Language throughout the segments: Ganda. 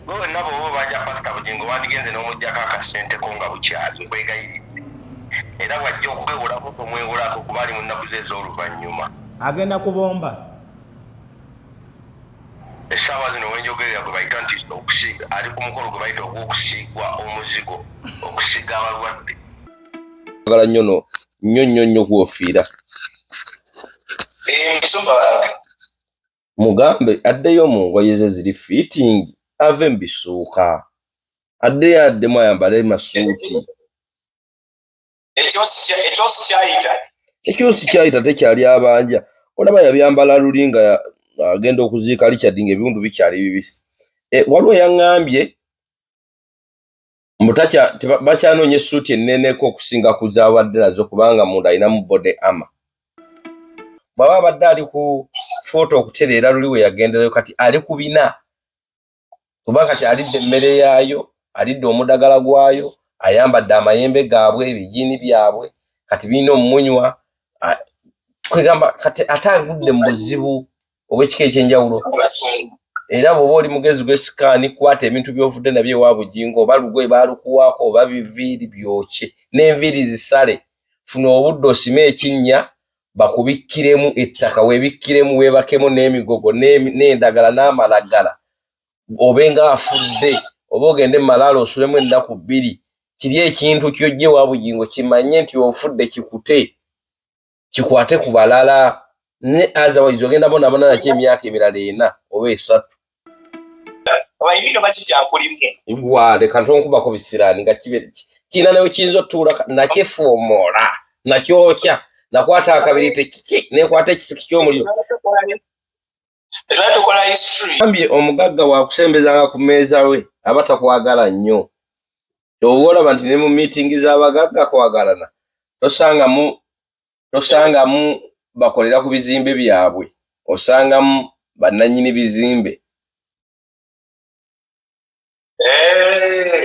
Gwe nabo bo bajja Pastor Bugingo wadigenze n'omujjako akasente ko nga bukyali nkwegayiridde. Era wajja okwewulako tomwewulako kuba ali mu nnaku ze ez'oluvannyuma. Agenda kubomba. Essaawa zino wenjogerera gwe bayita nti okusiiga ali ku mukolo gwe bayita ogw'okusiigwa omuzigo okusiiga abalwadde. Agala nnyo kuofiira. Musumba wange. Mugambe addeyo mu ngoye ze ziri fitting ave mbisuuka. Addemu ayambale masuuti. Ekyosi kyayita tekyali abanja. Olaba yabyambala lulinga agenda okuziika Richard ng'ebiwundu bikyali bibisi. Waliwo yaŋŋambye bakyanoonya essuuti enneneko okusinga ku zaabadde nazo kubanga munda alinamu body armor. Bw'aba abadde ali ku foto okutereera luli we yagenderayo kati ali ku bina. Kuba kati alidde emmere yaayo, alidde omudagala gwayo, ayambadde amayembe gaabwe, ebijiini byabwe, kati birina omumunywa. Kwegamba kati ate agudde mu buzibu obw'ekika ekyenjawulo. Era bw'oba oli mugezi gw'esikaani kwata ebintu by'ovudde nabyo ewa Bugingo oba lugoye baalukuwaako oba biviiri byokye n'enviiri zisale. Funa obudde osime ekinnya bakubikkiremu ettaka weebikkiremu weebakemu n'emigogo n'endagala n'amalagala. Obenga afudde oba ogende malaalo osulemu ennaku 2 kiri ekintu ky'ojje wa Bugingo kimanye nti ofudde kikute kikwate ku balala ne otherwise ogenda bonaabona nakyo emyaka emirala 4 oba 3. Leka ntonkubako bisiraani nga kiina nayo kiyinza otuula nakyefuumoola nakyokya nakwata akabirite kiki nekwata ekisiki ky'omuliro. Ambye omugagga waakusembezanga ku mmeeza we aba takwagala nnyo. Oba olaba nti ne mu miitingi z'abagagga kwagalana tosangamu bakolera ku bizimbe byabwe, osangamu bannannyini bizimbe.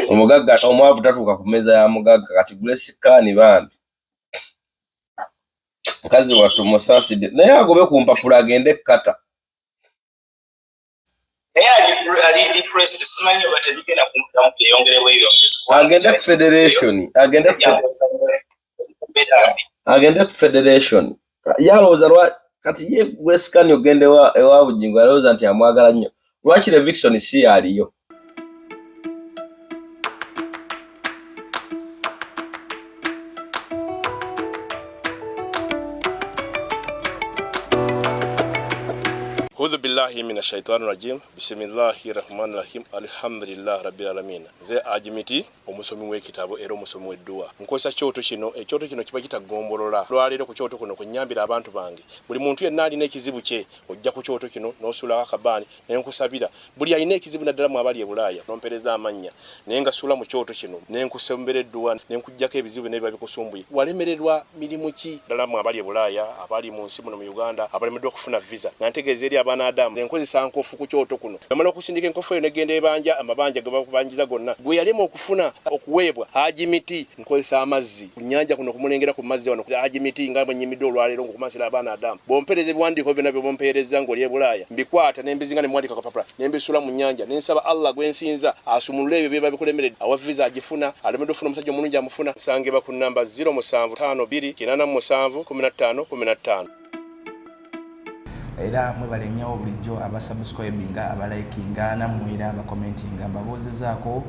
Omugagga omwavu tatuuka ku mmeeza ya mugagga kati gulesikaani bambi. Mukazi wattu musaasidde naye agobe ku mpapula agende ekkata. Agende ku federation. Yalowooza kati ye gwesikaani ogende ewa Bugingo yalowooza nti amwagala nnyo. Lwaki Levickson si aliyo? A'udhu billahi minash shaitani rajim. Bismillahir rahmanir rahim. Alhamdulillah rabbil alamin. Ze ajimiti omusomi w'ekitabo era omusomi w'edduwa. Nkozesa kyoto kino, ekyoto kino kiba kitagombolola. Lwaliro ku kyoto kuno kunyambira abantu bange. Buli muntu yenna alina ekizibu kye, ojja ku kyoto kino n'osula akabaani n'enkusabira. Buli alina ekizibu naddala mu abali e Bulaaya nompereza amannya. Naye nga sula mu kyoto kino n'enkusembera edduwa n'enkujjako ebizibu n'ebiba bikusumbuye. Walemererwa mirimu ki ddala mu abali e Bulaaya, abali mu nsi muno mu Uganda, abalemeddwa okufuna visa. Nantegeeza eri Adamu enkozesa nkofu ku kyoto kuno amala okusindika enkofu eyo negenda ebanja amabanja ge bakubanjiza gonna gwe yalema okufuna okuweebwa ajimiti nkozesa amazzi ku nnyanja kuno kumulengera ku mazzi wano ajimiti nga bwenyimidde olwaleero ngokumasira abaana Adamu bompereza ebiwandiiko byonna bye bompereza ng'oli e Bulaaya mbikwata nembizinga ne mwandika kapapula nembisula mu nnyanja nensaba Allah gwensinza asumulule ebyo byeba bikulemeredde awa visa agifuna alemedde ofuna omusajja omulungi amufuna sangeba ku namba 0752871515 era mwebale nnyo bulijjo abasubscribinga abalikinga namwera abakomentinga mbabuuzizaako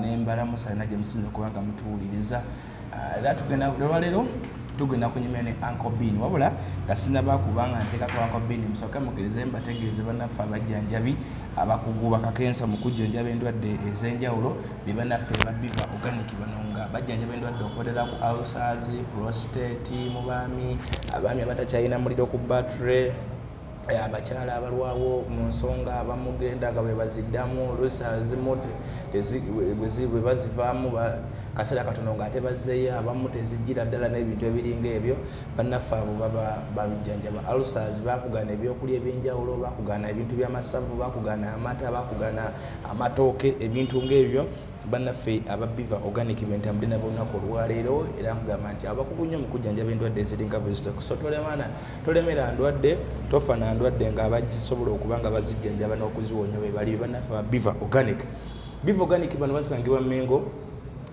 nembalamusa na gye musinza kubanga mutuwuliriza era tugenda olwaleero tugenda kunyumya ne Uncle Bean wabula nga sinaba kubanga nteekako Uncle Bean musooke mukkirize mbategeeze bannaffe abajjanjabi abakugu bakakensa mu kujjanjaba endwadde ez'enjawulo bye bannaffe babiva organic bano nga bajjanjaba endwadde okukolera ku ulcers, prostate mu baami abaami abatakyalina muliro ku battery abakyala abalwawo mu nsonga abamugenda nga bwe baziddamu oluusa zimu bwe bazivaamu kaseera katono nga ate bazzeeyo abamu tezijjira ddala n'ebintu ebiringa ebyo bannaffe abo baba babijjanjaba ulcers baakugana ebyokulya ebyenjawulo baakugana ebintu by'amasavu baakugana amata baakugana amatooke ebintu ng'ebyo bannaffe aba Biva Organic bentambudde nabo olunaku olwaleero era nkugamba nti abakugu nnyo mu kujjanjaba endwadde eziringa bwezityo so tolemera ndwadde tofa na ndwadde nga abagisobola okuba nga bazijjanjaba n'okuziwonya we bali bannaffe aba Biva Organic. Biva Organic bano basangibwa Mengo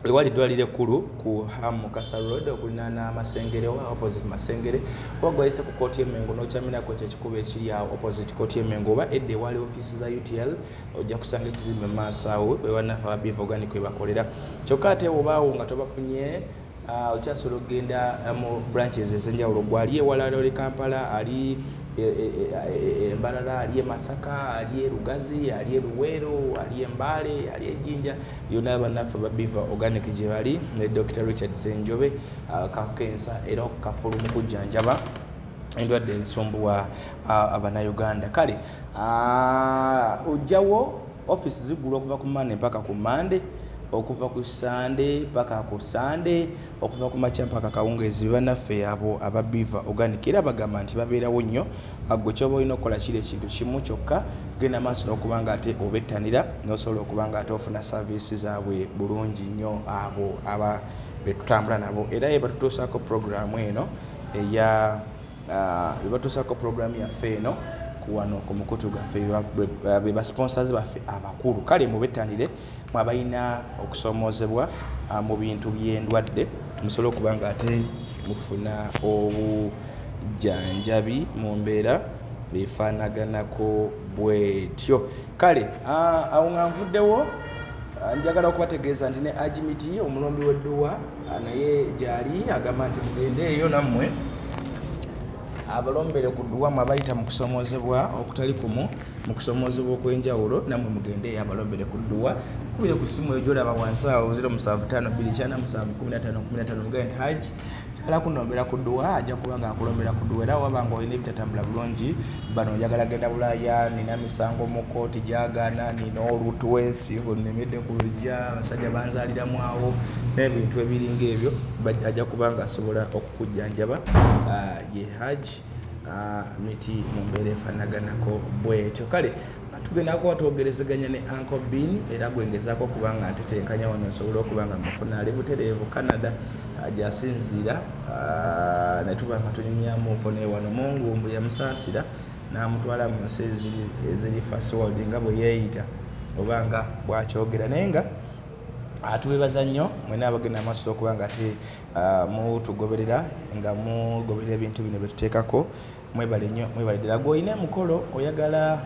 ewali eddwaliro ekkulu ku Mukasa Road okulinaana Masengere wa opposite Masengere wagwayise ku kooti y'Emmengo n'okyaminako kyekikuba ekiri awo opposite kooti y'Emmengo oba edda ewali ofiisi za UTL ojja kusanga ekizimbe mu maaso awo webannaffe aba Biva Organic we bakolera kyokka ate obaawo nga tobafunye okyasobola okugenda mu branches ez'enjawulo gwali ewala ali Kampala ali Mbarara ali Masaka ali Lugazi ali Luweero ali Mbale ali Jinja yonna bannaffe aba Biva Organic gye bali ne Dr. Richard Senjobe kakensa era kafulu mu kujjanjaba endwadde ezisumbuwa Abannayuganda. Kale ojjawo office zigula okuva ku Monday mpaka ku Monday okuva ku Sunday paka ku Sunday okuva ku makya mpaka kawungeezi bannaffe abo aba Biva Organic era bagamba nti babeerawo nnyo gwe kyoba olina okukola kiri ekintu kimu kyokka genda maaso n'okuba nga ate obettanira n'osobola okuba nga ate ofuna saavisi zaabwe bulungi nnyo abo aba betutambula nabo era batutuusaako programu eno eya batutuusaako programu yaffe eno kuwano ku mukutu gaffe be basponsors baffe abakulu. Kale mubettanire mwabalina okusomoozebwa mu bintu by'endwadde musobola okuba nga ate mufuna obujjanjabi mu mbeera efaanaganako bwetyo. Kale awo nga nvuddewo njagala okubategeeza nti ne Ajimiti omulombi w'edduwa naye gyali agamba nti mugendeeyo nammwe abalombere ku dduwa abayita mu kusomoozebwa okutali kumu mu kusomoozebwa okw'enjawulo nammwe mugendeeyo abalombere ku dduwa kubire ku ssimu egyolaba wansi awo 0752471515 mugaye nti Haji kyala kunombera ku dduwa ajja kuba nga akulombera ku dduwa era waba nga olina ebitatambula bulungi bano njagala genda Bulaaya nina misango mu kooti gyagaana nina olutwensi onnemedde ku lujja abasajja banzaaliramu awo n'ebintu ebiringa ebyo ajja kuba nga asobola okukujjanjaba ye Haji miti mu mbeera efaanaganako bwetyo. Kale tugenda kuba twogerezeganya ne Uncle Bean era gwengezaako okuba nga ntetenkanya wano nsobola okuba nga mufuna ali butereevu Canada gy'asinziira ne tuba nga tunyumyamuuko ne wano Mungumbu yamusaasira n'amutwala mu nsi eziri first world nga bwe yeeyita oba nga bwakyogera naye nga tubebaza nnyo mwena abagenda amaaso okuba nga ate mutugoberera nga mugoberera ebintu bino byetuteekako mwebale nnyo mwebale ddala gw'olina mukolo oyagala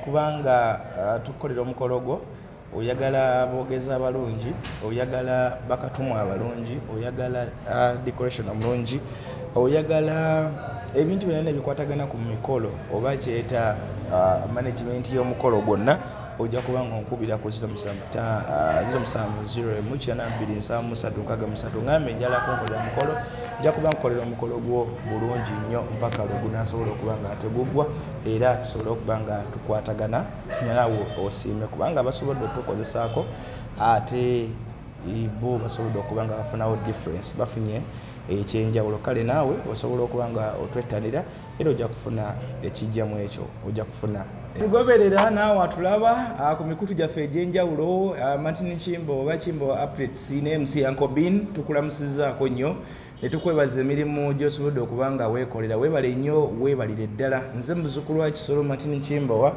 kubanga tukolera omukolo gwo oyagala boogezi abalungi oyagala bakatumwa abalungi oyagala decoration omulungi oyagala ebintu byonna ebikwatagana ku mikolo oba kyeta management y'omukolo gwonna ojja kuba nga onkubira ku 0770 ngambe njala kunkolera mukolo nja kuba nkolera omukolo gwo bulungi nnyo mpaka lwe gunaasobola okuba nga ate gugwa era tusobole okuba nga tukwatagana naawe osiime kubanga basobodde okutukozesaako ate bo basobodde okuba nga bafunawo difference bafunye ekyenjawulo. Kale naawe osobola okuba nga otwettanira era ojja kufuna ekijjamu ekyo ojja kufuna tugoberera naawe atulaba ku mikutu gyaffe egy'enjawulo Martin Kimbo oba Kimbo updates ne MC Uncle Bean tukulamusizaako nnyo ne tukwebaza emirimu gy'osobodde okuba nga weekolera weebale nnyo weebalire ddala nze muzzukulu wa Kisolo Martin Kimbo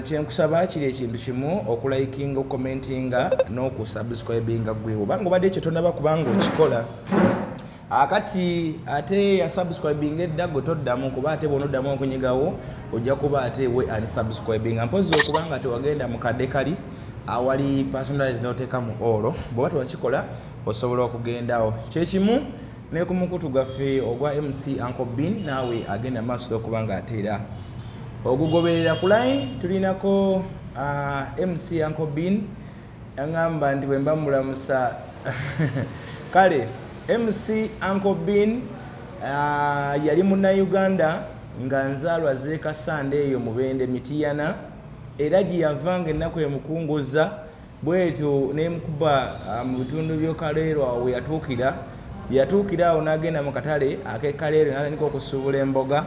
kyenkusaba kiri ekintu kimu okulayikinga okukomentinga n'okusubscribinga gwe obanga obadde ekyo tonaba kubanga okikola akati ate ya subscribing edda go toddamu kuba ate bw'onoddamu okunyigawo ojja kuba ate we unsubscribing mpozi okubanga tewagenda mu kadde kali awali personalize n'oteeka mu olo bw'oba tewakikola osobola okugendawo kyekimu ne ku mukutu gwaffe ogwa MC Uncle Bean naawe agenda maaso okuba nga ateera ogugoberera ku line tulinako MC Uncle Bean angamba nti bwe mba mulamusa kale MC Uncle Bean yali Munnayuganda nga nzaalwa Zeekasande eyo Mubende Mitiyana era gye yavanga ennaku emukunguza bwetyo n'emukuba mu bitundu by'Okaleerwa we yatuukira awo n'agenda mu katale ak'Ekaleerwa n'atandika okusuubula emboga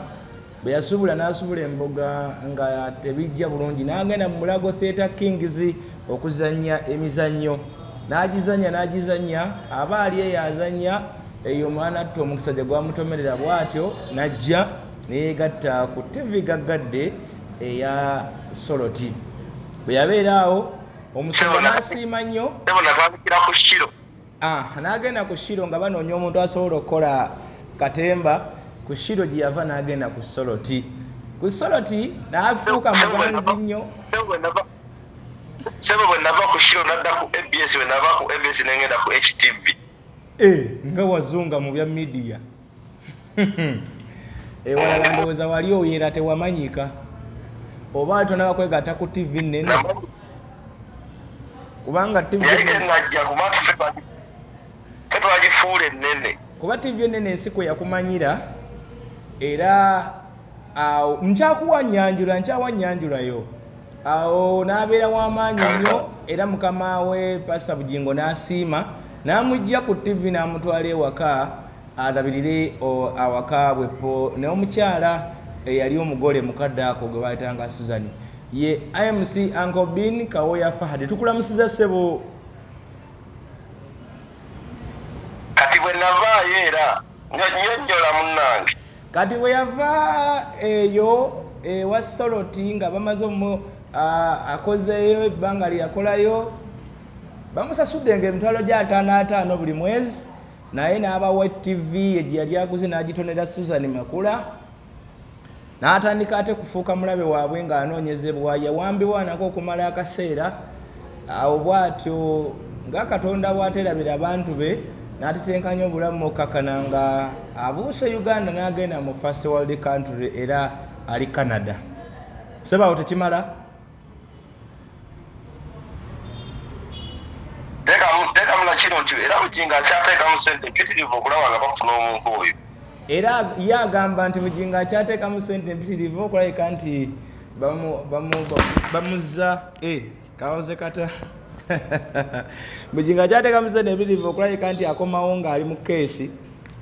bwe yasubula n'asubula emboga nga tebijja bulungi n'agenda mu Mulago Theatre Kings okuzannya emizannyo n'agizannya aba ali eyo azannya eyo omwana atta omukisa gye gwamutomerera bw'atyo n'ajja neyegatta ku TV gaggadde eya Soroti. Bwe yabeera awo omusonga n'asiima nnyo n'agenda ku Shiro nga banoonya omuntu asobola okukola katemba. Ku Shiro gye yava n'agenda ku Soroti. Ku Soroti n'afuuka muganzi nnyo. Sebo bwe nava ku Shiro nadda ku ABS, bwe nava ku ABS n'engenda ku HTV. Nga wazunga mu bya media. Walala ndowooza wali oyera tewamanyika. Oba tonaba kwegatta ku TV nnene. Kubanga TV najja kuba twagifuula ennene. Kuba TV ennene ensi kwe yakumanyira era awo nkyakuwa Nyanjulayo. Awo n'abeera w'amaanyi nnyo era mukama we Pastor Bugingo n'asiima n'amujja ku TV n'amutwala ewaka alabirire awaka bwepo n'omukyala eyali omugole mukadde ako gwe bayitanga Susan ye IMC Uncle Bin Kawoya Fahad. Tukulamusiza ssebo. Kati bwe navaayo era nnyonnyola munnange. Kati bwe yava eyo ewa Soroti nga bamaze akozeeyo ebbanga lyakolayo bamusasudde ng'emitwalo gya 5 buli mwezi naye n'abawa TV egye yali aguze n'agitonera Susan Makula n'atandika ate kufuuka mulabe waabwe ng'anoonyezebwa yawambibwa nako okumala akaseera awo bw'atyo nga Katonda bw'aterabira abantu be n'atetenkanya obulamu okukakana nga abuuse Uganda n'agenda mu first world country era ali Canada. Sebawo tekimala? Teka mula kino nti era Bugingo akyateekamu ssente mpitirivu okulaba nga bafuna omuntu oyo. Era ye agamba nti Bugingo akyateekamu ssente mpitirivu okulabika nti bamuzza kawoze kata Bugingo akyateekamu ssente mpitirivu okulabika nti akomawo ng'ali mu keesi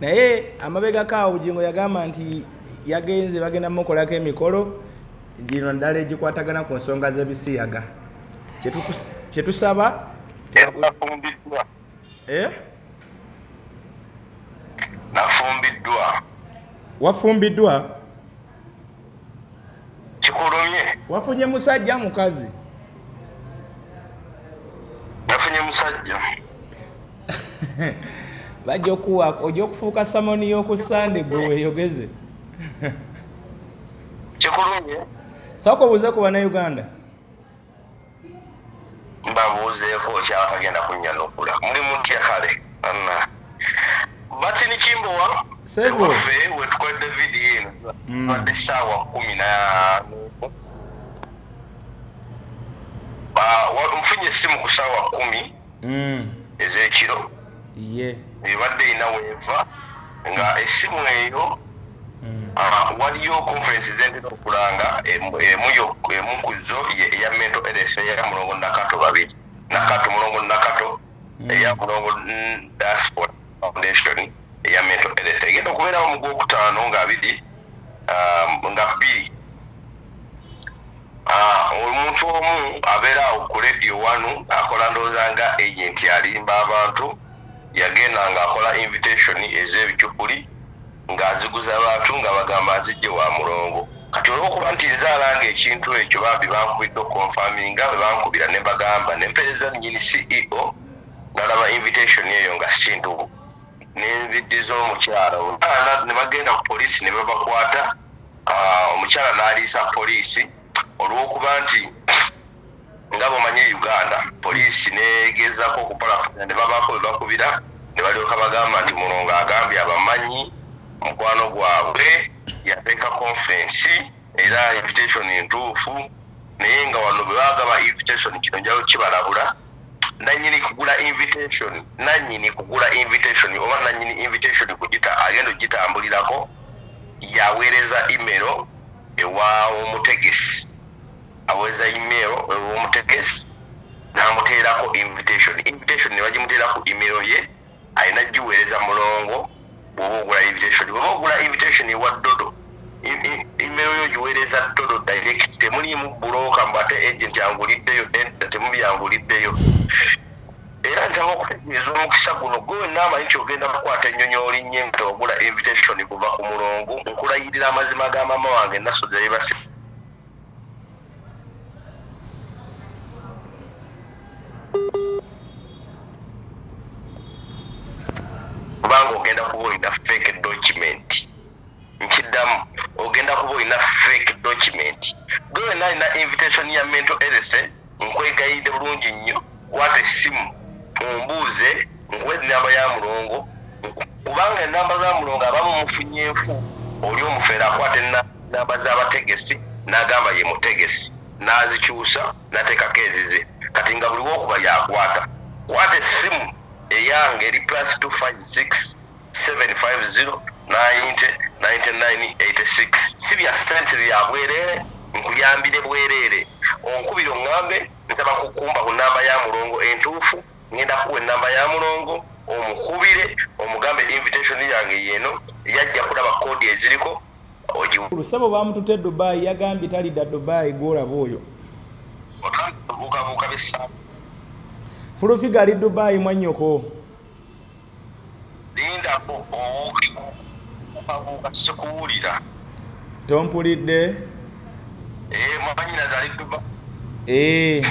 naye amabega kaawo Bugingo yagamba nti yagenze bagenda mukolako emikolo gino ddala egikwatagana ku nsonga z'ebisiyaga. Kyetusaba nafumbiddwa. Wafumbiddwa? Kikulumye. Wafunye musajja mukazi? Nafunye musajja. Bajja okuwa ojja okufuuka samoni y'oku Sande gwe weeyogeze. Kikulumye. Sooka obuuze ku Bannayuganda. Mbabuuzeeko kyakagenda kunnyanukula. Muli mutya kale? Bati ni Kimbowa. Sebo. We tukodde vidiyo eno. Wadde essaawa 10 nfunye essimu ku ssaawa 10 ez'ekiro. Ebadde ina weeva nga essimu eyo waliyo conference zentera okulanga emu ku zo eya mental health eya Mulongo Nakato babiri Nakato Mulongo Nakato eya Mulongo Diaspora Foundation eya mental health egenda okubeerawo mu Gwokutaano nga 2 omuntu omu abeera ku Radio 1 akola ndowooza nga agent alimba abantu yagenda ng'akola invitation ez'ebicupuli ng'aziguza abantu nga bagamba azijje wa Mulongo. Kati olw'okuba nti nzaalanga ekintu ekyo bambi bankubidde okonfaminga bwe bankubira ne bagamba n'empeereza nnyini CEO n'alaba invitation eyo nga sintuufu n'enviddi z'omukyala ne bagenda ku poliisi ne babakwata. Omukyala n'aliisa poliisi olw'okuba nti nga bamanye Uganda poliisi negezaako okupalapula ne babaako bwe bakubira ne balyoka bagamba nti Mulongo agambye abamanyi mukwano gwabwe yateeka conference era invitation entuufu naye nga wano bwe bagaba invitation kino njalo kibalabula nanyini kugula invitation oba nanyini invitation agenda ogitambulirako yaweereza email ewa omutegesi aweza email omutegesi n'amuteerako invitation ne bagimuteerako email ye ayina giweereza Mulongo bw'oba ogula invitation ewa Dodo email yo giweereza todo direct temuliimu buloka mbate agent anguliddeyo temubyangulideyo era njaba okutegeeza omukisa guno gwe namanyi kyogenda kukwata ennyonyi olinnye nga tewagula invitation kuva ku mulongo nkulayirira amazima ga mama wange nasoja yebasi kubanga ogenda kuba olina fake document nkiddamu ogenda kuba olina fake document gwe nalina invitation ya mental health nkwegayidde bulungi nnyo kwata essimu ombuuze nkuwe enamba ya mulongo kubanga enamba za mulongo abamu mufunyeefu oli omufeera akwata enamba z'abategesi n'agamba ye mutegesi n'azikyusa n'ateekako ezize kati nga buli w'okuba yakwata kwata essimu eyange eri +256 750 90 99 86 si bya sente bya bwereere nkuyambire bwereere onkubira oŋŋambe nsaba kukumba ku namba ya mulongo entuufu ngenda kuwa enamba ya mulongo omukubire omugambe invitation yange yeno yajja kulaba kodi eziriko lusabo bamutute Dubai yagambye talidda Dubai gwolaba oyo obukabuuka bisa fulufiga ali Dubai mwannyoko lindako obukabuuka sikuwulira tompulidde mwanyina zali Dubai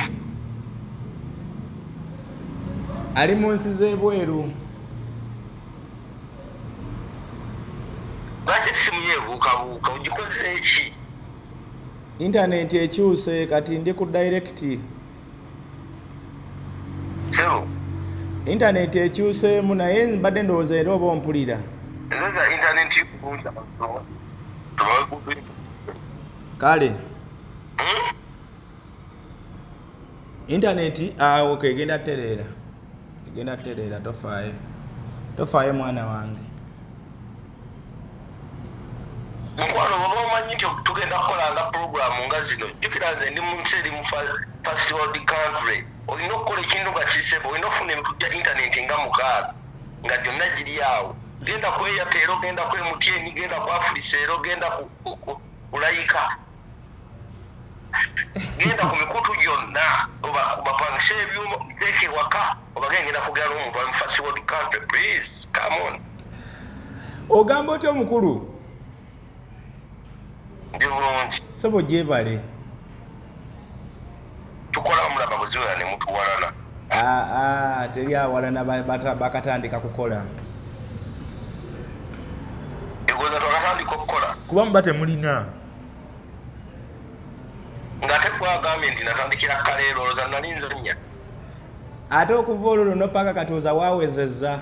ali mu nsi z'ebweru lwaki essimu yeebuukabuuka ogikoze eki internet ekyuse kati ndi ku direct sebo internet ekyuseemu naye mbadde ndowooza era oba ompulira ezoza internet kale internet okay egenda tereera tofaayo mwana wange mukwano oba omanyi nti tugenda kukolanga puroguramu nga zino jjukira nze ndi mu nsi eri mu first world country olina okukola ekintu nga kisebo olina okufuna ebitu bya intaneti nga mukaaga nga gyonna giri awo genda ku Airtel genda ku MTN genda ku Africell genda kulayika genda ku mikutu gyonna obapangisa ebyuma biteeke waka oba genda kugenda n'omuntu ali mu first world country please come on ogamba otya omukulu ndi bulungi sebo gyebale tukola mulaba buziwera ne mutuwalana teri awalana bakatandika kukola egoza twakatandika okukola kuba muba temulina nga tekwagambye nti natandikira kaleero olowooza nalinza nnya ate okuva olwo no paka katooza waawezezza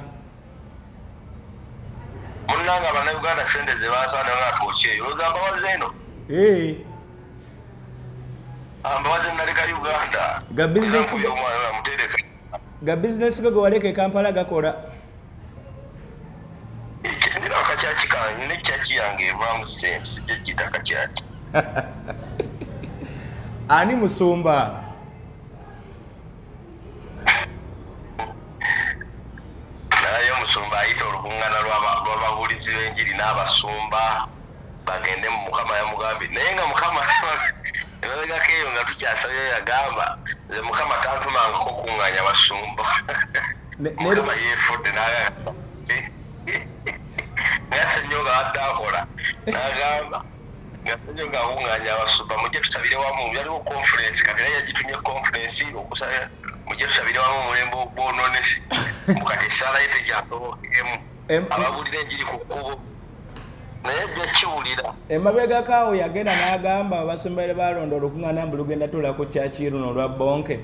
munnanga abannayuganda sente ze basaana nga atwokyeyo olowooza mbawaze eno mbawaze naleka Uganda ga bizinesi go gewaleka Kampala gakola ndina akakyaki kange nekyaki yange evaamu sente sijja giyita akakyaki ani musumba naye omusumba ayita olukuŋŋaana lw'ababuulizi b'enjiri n'abasumba bagende mu Mukama yamugambye naye nga Mukama emabegako eyo nga tukyasabye yagamba nze Mukama tantumangako kuŋŋaanya basumba Mukama yeefudde n'agamba nayasenyo nga wadde akola n'agamba ngasenyo nga akuŋŋaanya abasumba mujje tusabire wamu yaliwo conference kati naye yagitumye conference okusaba mujje tusabire wamu omulembe ogwononesi mukati essaala ye tekyasobokemu ababuulira enjiri ku kkubo naye ajja kiwulira emabegako awo yagenda n'agamba abasumba balonda olukuŋŋaana mbu lugenda tuula ku kyaki luno olwa bonke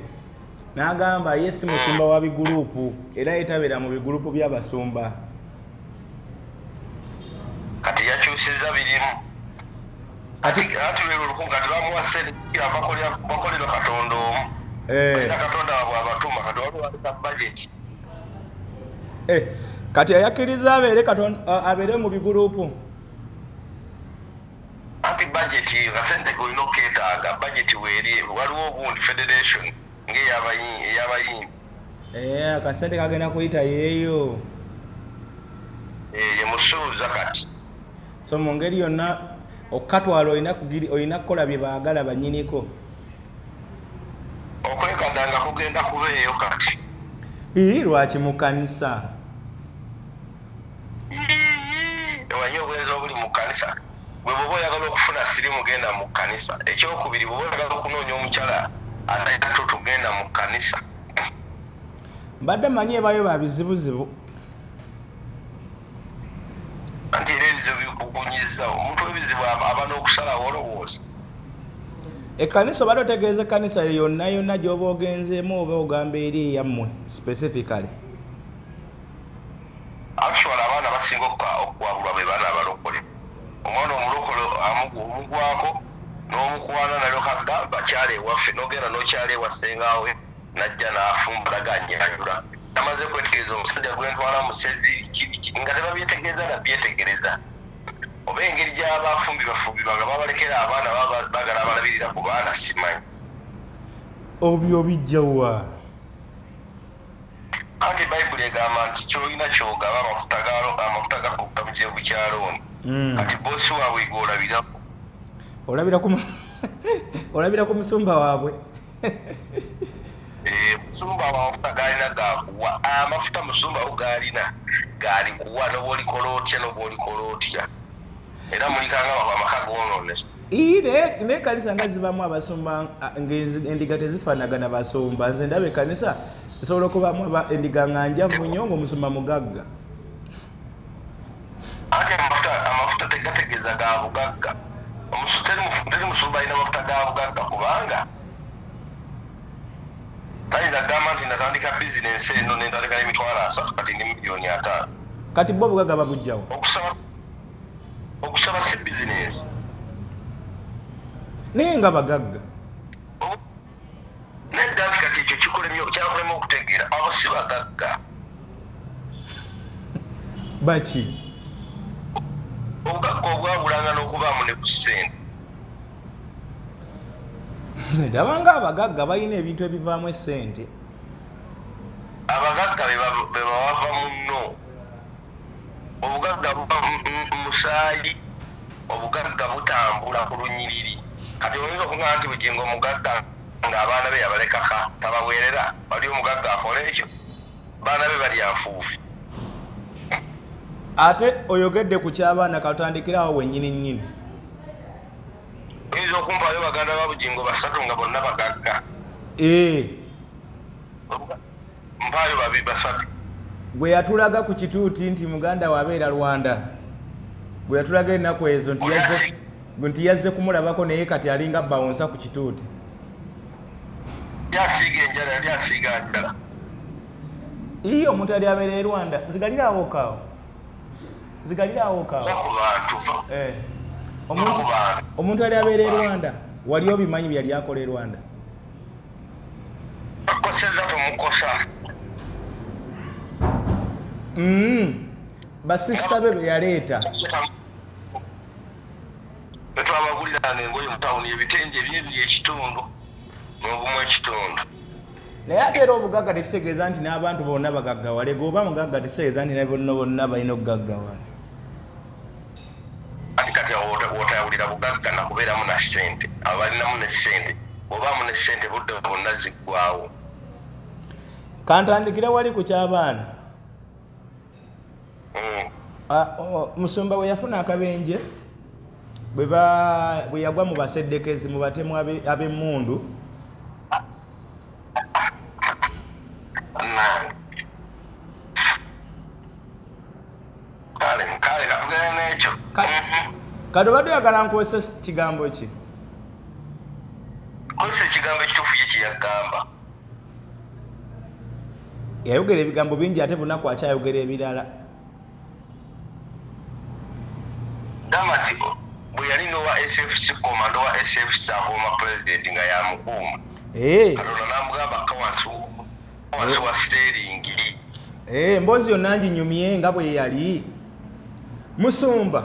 n'agamba ye si musumba wa biguruupu era yetabeera mu biguruupu by'abasumba kati yakyusizza birimu ati lero olukuŋŋaana tebamuwase bakolera Katonda omu era Katonda wabwe abatuma kati waliwo aleka budget kati ayakkiriza abeere mu biguruupu anti budget nga sente golina oketaaga budget weeri waliwo obundi federation ng'eyabayimbi akasente kagenda kuyita yeeyo ye musuuza kati so mu ngeri yonna okatwala olina kukola bye baagala bannyiniko okwekadanga kugenda kubeeyo kati lwaki mu kanisa ewanyi obwenzi obuli mu kanisa bwe bwoba oyagala okufuna sirimu genda mu kanisa ekyokubiri bwoba oyagala okunoonya omukyala atayinatu tugenda mu kanisa mbadde manyi ebayo babizibuzibu anti era ebizibu bikugunyiza omuntu w'ebizibu aba n'okusalawo olowooza ekkanisa obadde otegeeza ekkanisa yonna yonna gy'oba ogenzeemu oba ogamba eri eyammwe specifically actually abaana basinga okuwabulwa be baana abalokole omwana omulokole omugwako n'omukwana nalokadda bakyala ewaffe n'ogenda n'okyala ewasengaawe najja n'afumbulaganyanyula amaze kwetegereza omusajja gwentwala musezi nga tebabyetegereza nabyetegereza oba engeri gy'abafumbi bafumbirwa nga babalekera abaana bagala balabirira ku baana simanyi obyo bijjawa anti bayibuli egamba nti kyolina kyogaba amafuta gafuuka mu kyevu kya looni kati boosi waabwe g'olabirako olabira ku musumba waabwe musumba amafuta galina gakuwa amafuta musumba wo galina gali kuwa nobolikola otya nobolikola otya era mulikanga amaka gononesa naye ekkanisa nga zibamu abasumba endiga tezifaanagana basumba nze ndaba ekkanisa esobola okubamu endiga nga njavu nnyo ng'omusumba mugagga ate amafuta tegategeeza ga bugagga teri musumba alina amafuta ga bugagga kubanga tayinza gamba nti natandika bizinensi eno nentandika n'emitwalo 3 kati ndi $5,000,000 kati bo obugagga babugjawo okusaba si bizinensi naye nga bagagga nedda nti kati ekyo kyakulema okutegeera abo si bagagga baki obugagga obwabulanga n'okubaamu ne ku ssente ndaba nga abagagga balina ebintu ebivaamu essente abagagga be bawava munno obugagga musaayi obugagga butambula ku lunyiriri kati oyinza okuŋŋamba nti bugingo omugagga ng'abaana be yabalekaka tabaweerera wali omugagga akola ekyo baana be bali anfuufu ate oyogedde ku ky'abaana katutandikirawo wennyini nnyini oyinza okumpaayo baganda ba bugingo 3 nga bonna bagagga mpaayo 3 gwe yatulaga ku kituuti nti muganda wabeera Rwanda gwe yatulaga ennaku ezo nti yazze kumulabako naye kati alinga bawonsa ku kituuti yasiiga enjala yali asiiga njala omuntu yali abeera Rwanda zigalirawo kaawo omuntu yali abeera Rwanda wali obimanyi byali akola Rwanda akoseza tumukosa basisita be yaleeta betwabaguliranga engoye mu tawuni ebitenje byebiri ekitundu n'obumu ekitundu naye ate era obugagga tekitegeeza nti n'abantu bonna bagaggawale goba mugagga tekitegeeza nti bonna balina okugaggawala ati kati wotayawulira bugagga nakubeeramu na ssente abalinamu ne ssente obaamu ne ssente budde bwonna ziggwawo kantandikire wali ku ky'abaana musumba bwe yafuna akabenje bwe yagwa mu baseddekezi mu batemu ab'emmundu kale nakugenda n'ekyo kati obadde oyagala nkozesa kigambo ki kozesa ekigambo ekituufu ye kyeyagamba yayogera ebigambo bingi ate bunaku akyayogera ebirala gamba nti bwe yali n'owa SFC komando wa SFC akuuma pulezidenti nga yamukuuma katono namugamba ka wansi wa steeringi emboozi yonna nginyumye nga bwe yali musumba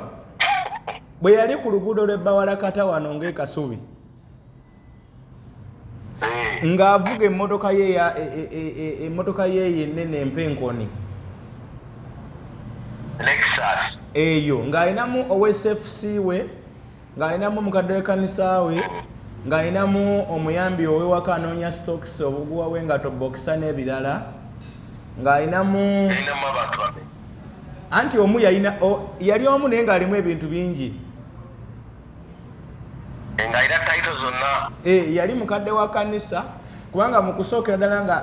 bwe yali ku luguudo lw'ebbawalakata wano ng'ekasubi ng'avuga emmotoka ye ennene empenkoni Lexus eyo ng'alinamu owa SFC we ng'alinamu omukadde w'ekkanisa we ng'alinamu omuyambi ow'ewaka anoonya stocks obuguwa bw'engato bokisa n'ebirala ng'alinamu abantu babe anti omu yali omu naye ng'alimu ebintu bingi ng'alina taito zonna yali mukadde wa kkanisa kubanga mu kusookera ddala nga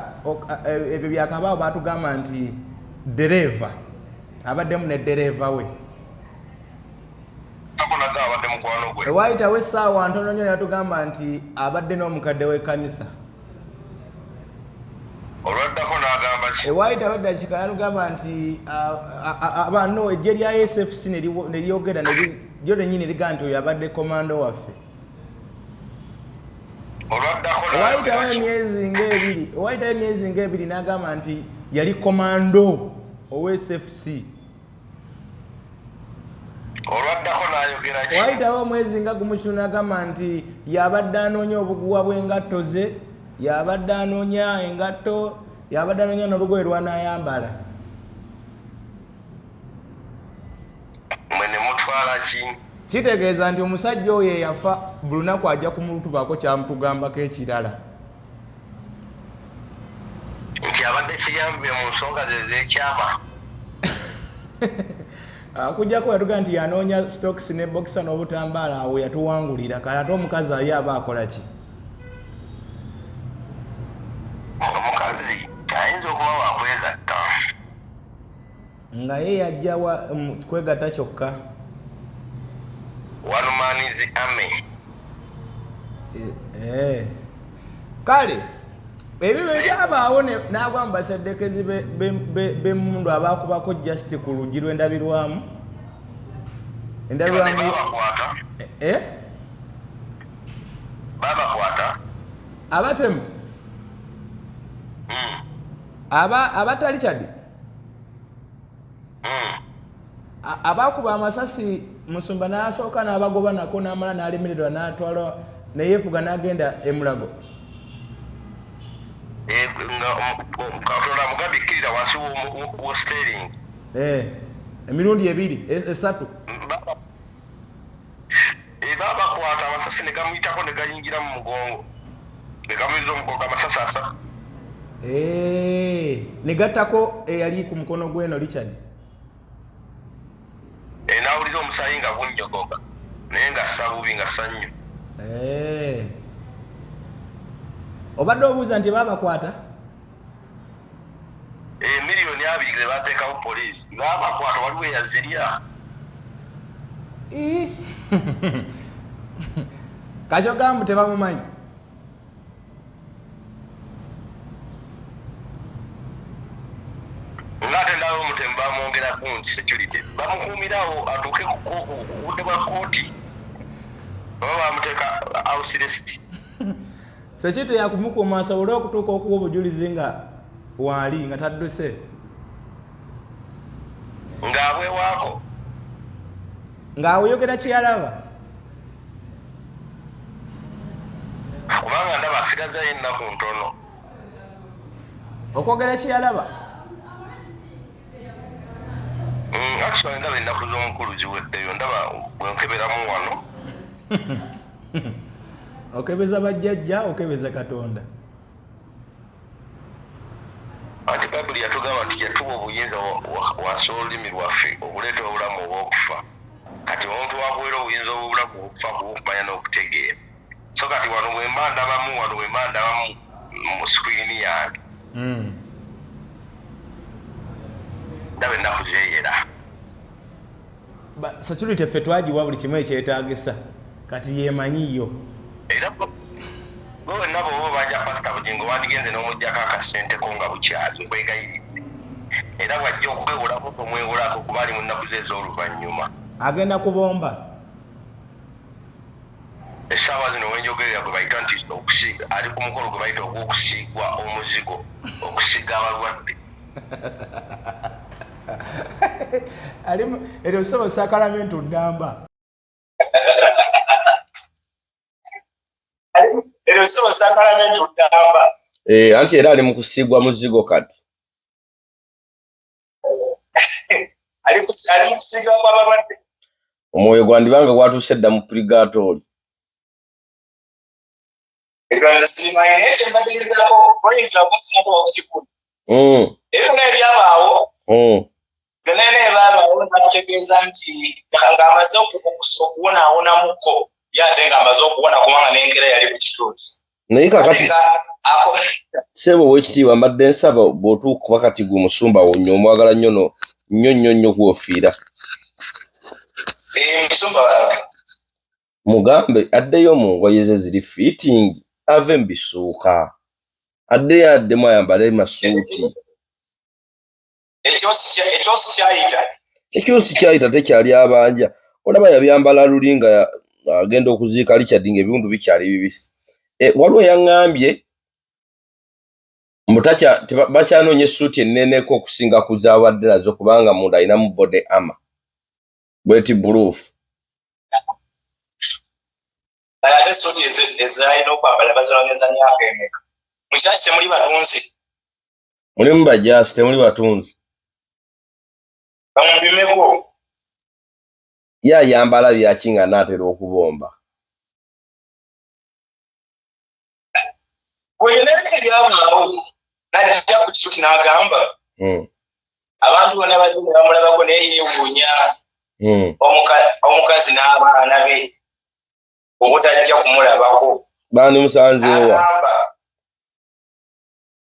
ebyo byakabaawo baatugamba nti dereeva abaddemu ne dereeva we ewayitawo essaawa ntono nnyo yatugamba nti abadde n'omukadde w'ekkanisa olwaddako n'agamba ki ewayitawo eddakiika yatugamba nti no ejje lya SFC ne lyogera lyo lennyini ligaa nti oyo abadde komando waffe ewayitawo emyezi ng'ebiri n'agamba nti yali komando ow-SFC olwaddako n'ayogera ki wayitawo omwezi nga gumu kino n'agamba nti yabadde anoonya obuguwa bw'engatto ze yabadde anoonya engatto yabadde anoonya n'olugoye lw'anaayambala mwe ne mutwala ki kitegeeza nti omusajja oyo eyafa buli lunaku ajja kumutubako kyamutugambako ekirala nti abadde kiyambye mu nsonga ze ez'ekyama kujjako yatuga nti yanoonya stocks ne bokisa n'obutambaala awo yatuwangulira kale ate omukazi aye aba akola ki omukazi ayinza okuba wakwegatta nga ye yajja kwegatta kyokka one man is army kale ebyo bwe byabaawo n'agwa mu basaddekezi b'emmundu abaakubako just ku luggi lw'endabirwamu babakwata abatemu abatali kyadi abaakuba amasasi Musumba n'asooka n'abagoba nako n'amala n'alemererwa n'atwala neyeefuga n'agenda Mulago katonda mugabikkirira wansi wo steering emirundi ebiri esatu babakwata amasasi ne gamuyitako ne gayingira mu mugongo ne gamuyinza omugongo amasasi asatu ne gattako eyali ku mukono gw'eno Richard n'awulira omusaayi nga gunnyogoga naye nga sabubi nga sannyu obadde obuuza nti babakwata miliyoni 2 ze bateekawo poliisi babakwata waliwo eyazirya Kashogambu tebamumanyi ngate ndawo omutembe bamwongerako nti security bamukuumirawo atuuke ku budde bwa kooti oba bamuteeka house arrest security yakumukuuma asobole okutuuka okuwa obujulizi nga waali nga tadduse ng'abwewaako ng'awoyogera kyeyalaba kubanga ndaba asigazayo ennaku ntono okwogera kyeyalaba actually ndaba ennaku z'omukulu ziweddeyo ndaba bwenkeberamu wano okebeza bajjajja okebeza Katonda anti Bayibuli yatugamba nti yatuwa obuyinza wansi olulimi lwaffe obuleeta obulamu obw'okufa kati omuntu wakuweera obuyinza obw'obulamu obw'okufa kubukumanya n'okutegeera so kati wano bwemba ndabamu mu sikwiini yange ndaba ennaku zeeyera security ffe twagiwa buli kimu ekyetaagisa kati yeemanyiyo era gwe nabo bo bajja pasita bugingo wandigenze n'omuggyako akasente ko nga bukyali nkwegayiridde era bwajja okwewolako omwewolako kuba ali mu nnaku ze ez'oluvannyuma agenda kubomba essaawa zino wenjogerera gwe bayita nti ali ku mukolo gwe bayita ogw'okusiigwa omuzigo okusiiga abalwadde eryo ssebo sakalamentu ddamba anti era ali mu kusiigwa muzigo kati ali mu kusiigwa kw'abalwadde omwoyo gwandibanga gwatuuse dda mu purgatory. Ekyo simanyi naye kyembategeezako oyinza okusinga okukikulu. Ebyo ebyabaawo byonna ebyabaawo natutegeeza nti ng'amaze okuwonawonamukko ye ate ng'amaze okuwona kubanga n'enkeera yali ku kituuti. Naye kakati sebo ow'ekitiibwa mbadde nsaba bw'otuuka kuba kati gwe musumba wonnyo omwagala nnyo gw'ofiira. Musumba wange mugambe addeyo mu ngoye ze ziri fitting ave mu bisuuka addeyo addemu ayambale masuuti. Ekyosi kyayita tekyali abanja olaba yabyambala luli nga agenda okuziika Richard ng'ebiwundu bikyali bibisi. Waliwo yaŋŋambye bakyanoonya essuuti enneneko okusinga ku zaawadde nazo kubanga munda alinamu body armor bweti buruufu. Ate essuuti ezalina okwambala bazirongeza myaka emeka. Mu kyaki temuli batunzi? Mulimu bajaasi temuli batunzi. Bamupimeko. Ye ayambala byaki nga naatera okubomba. Bwenyoneka ebyabaawo najja ku kisuuti n'agamba abantu bonna bazina bamulabako naye yeewuunya omukazi n'abaana be obutajja kumulabako. Baani musanzeewa?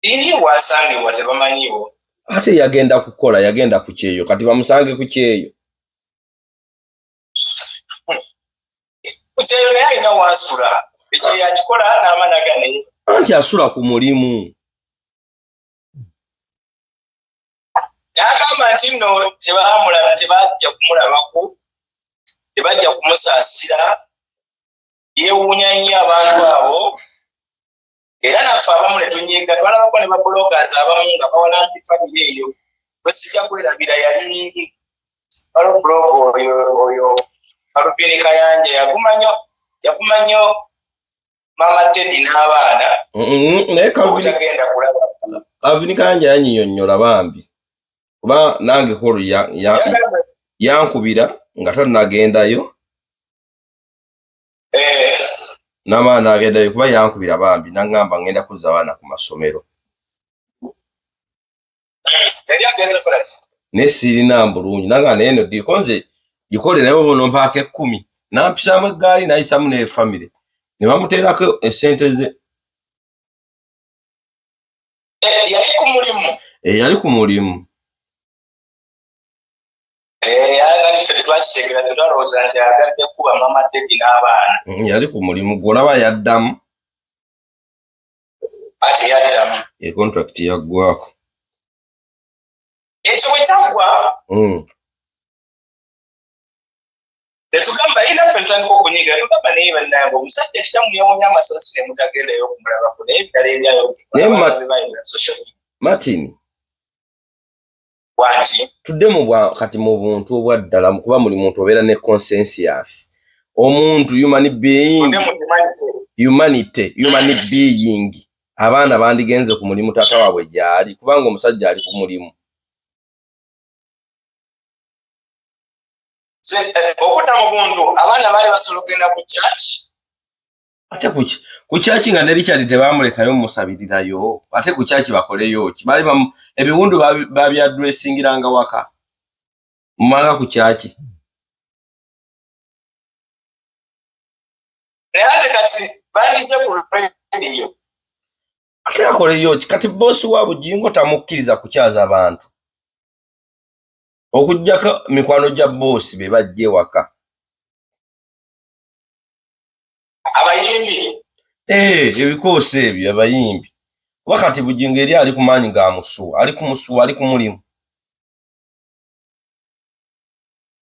Iri wasangibwa tebamanyiwo. Ate yagenda kukola yagenda ku kyeyo kati bamusange ku kyeyo. Ku kyeyo naye alina wansula ekyeyo yakikola n'amanagane. Anti asula ku mulimu. Yagamba nti nno tebajja kumulabako tebajja kumusaasira yeewuunya nnyo abantu abo. Era naffe abamu ne tunyiga twalabako ne babloggers abamu nga bawala nti famire eyo wesijja kwerabira yali waliwo blog oyo Alubini Kayanja yaguma nnyo Mama Teddy n'abaana naye tagenda kulaba. Alubini Kayanja yanyinyonnyola bambi kuba nange kolo yankubira nga tannagendayo n'amaana agendayo kuba yankubira bambi naŋŋamba ngenda kuzza abaana ku masomero. Naye sirina mbulungi nanga naye no diko nze gikole naye obono mpaako 10 nampisaamu eggaali nayisamu ne famire ne bamuteerako essente ze. Yali ku mulimu. Yali ku mulimu. Twakitegera tetwalowooza nti agadde kuba Mama Teddy n'abaana. Yali ku mulimu gw'olaba yaddamu. Ati yaddamu. Contract yaggwako. Ekyo bwe kyaggwa netugamba inaffe tutandika okunyiga tugamba naye bannange omusajja ekitamu yawunya amasasi nemutagendayo okumulabako naye ebitala ebyayo social media. Martin wangi tudde kati mu buntu obwaddala kuba buli muntu obeera ne consensus. Omuntu human being abaana bandigenze ku mulimu taata waabwe gyali kubanga omusajja ali ku mulimu. Okudda mu buntu abaana baali basobola okugenda ku church. Ate ku church nga ne Richard tebamulekayo musabirirayo ate ku church bakoleyo ki bali ebiwundu babyaddressingiranga waka mumanga ku church. Ate kati bandize ku radio. Ate akoleyo ki kati bosi wa Bujingo tamukkiriza kukyaza abantu okujjako mikwano gya bosi be bajje waka. Abayimbi ebikoosi ebyo abayimbi wakati Bujingo eri ali kumaanyi ga musuwa ali ku mulimu.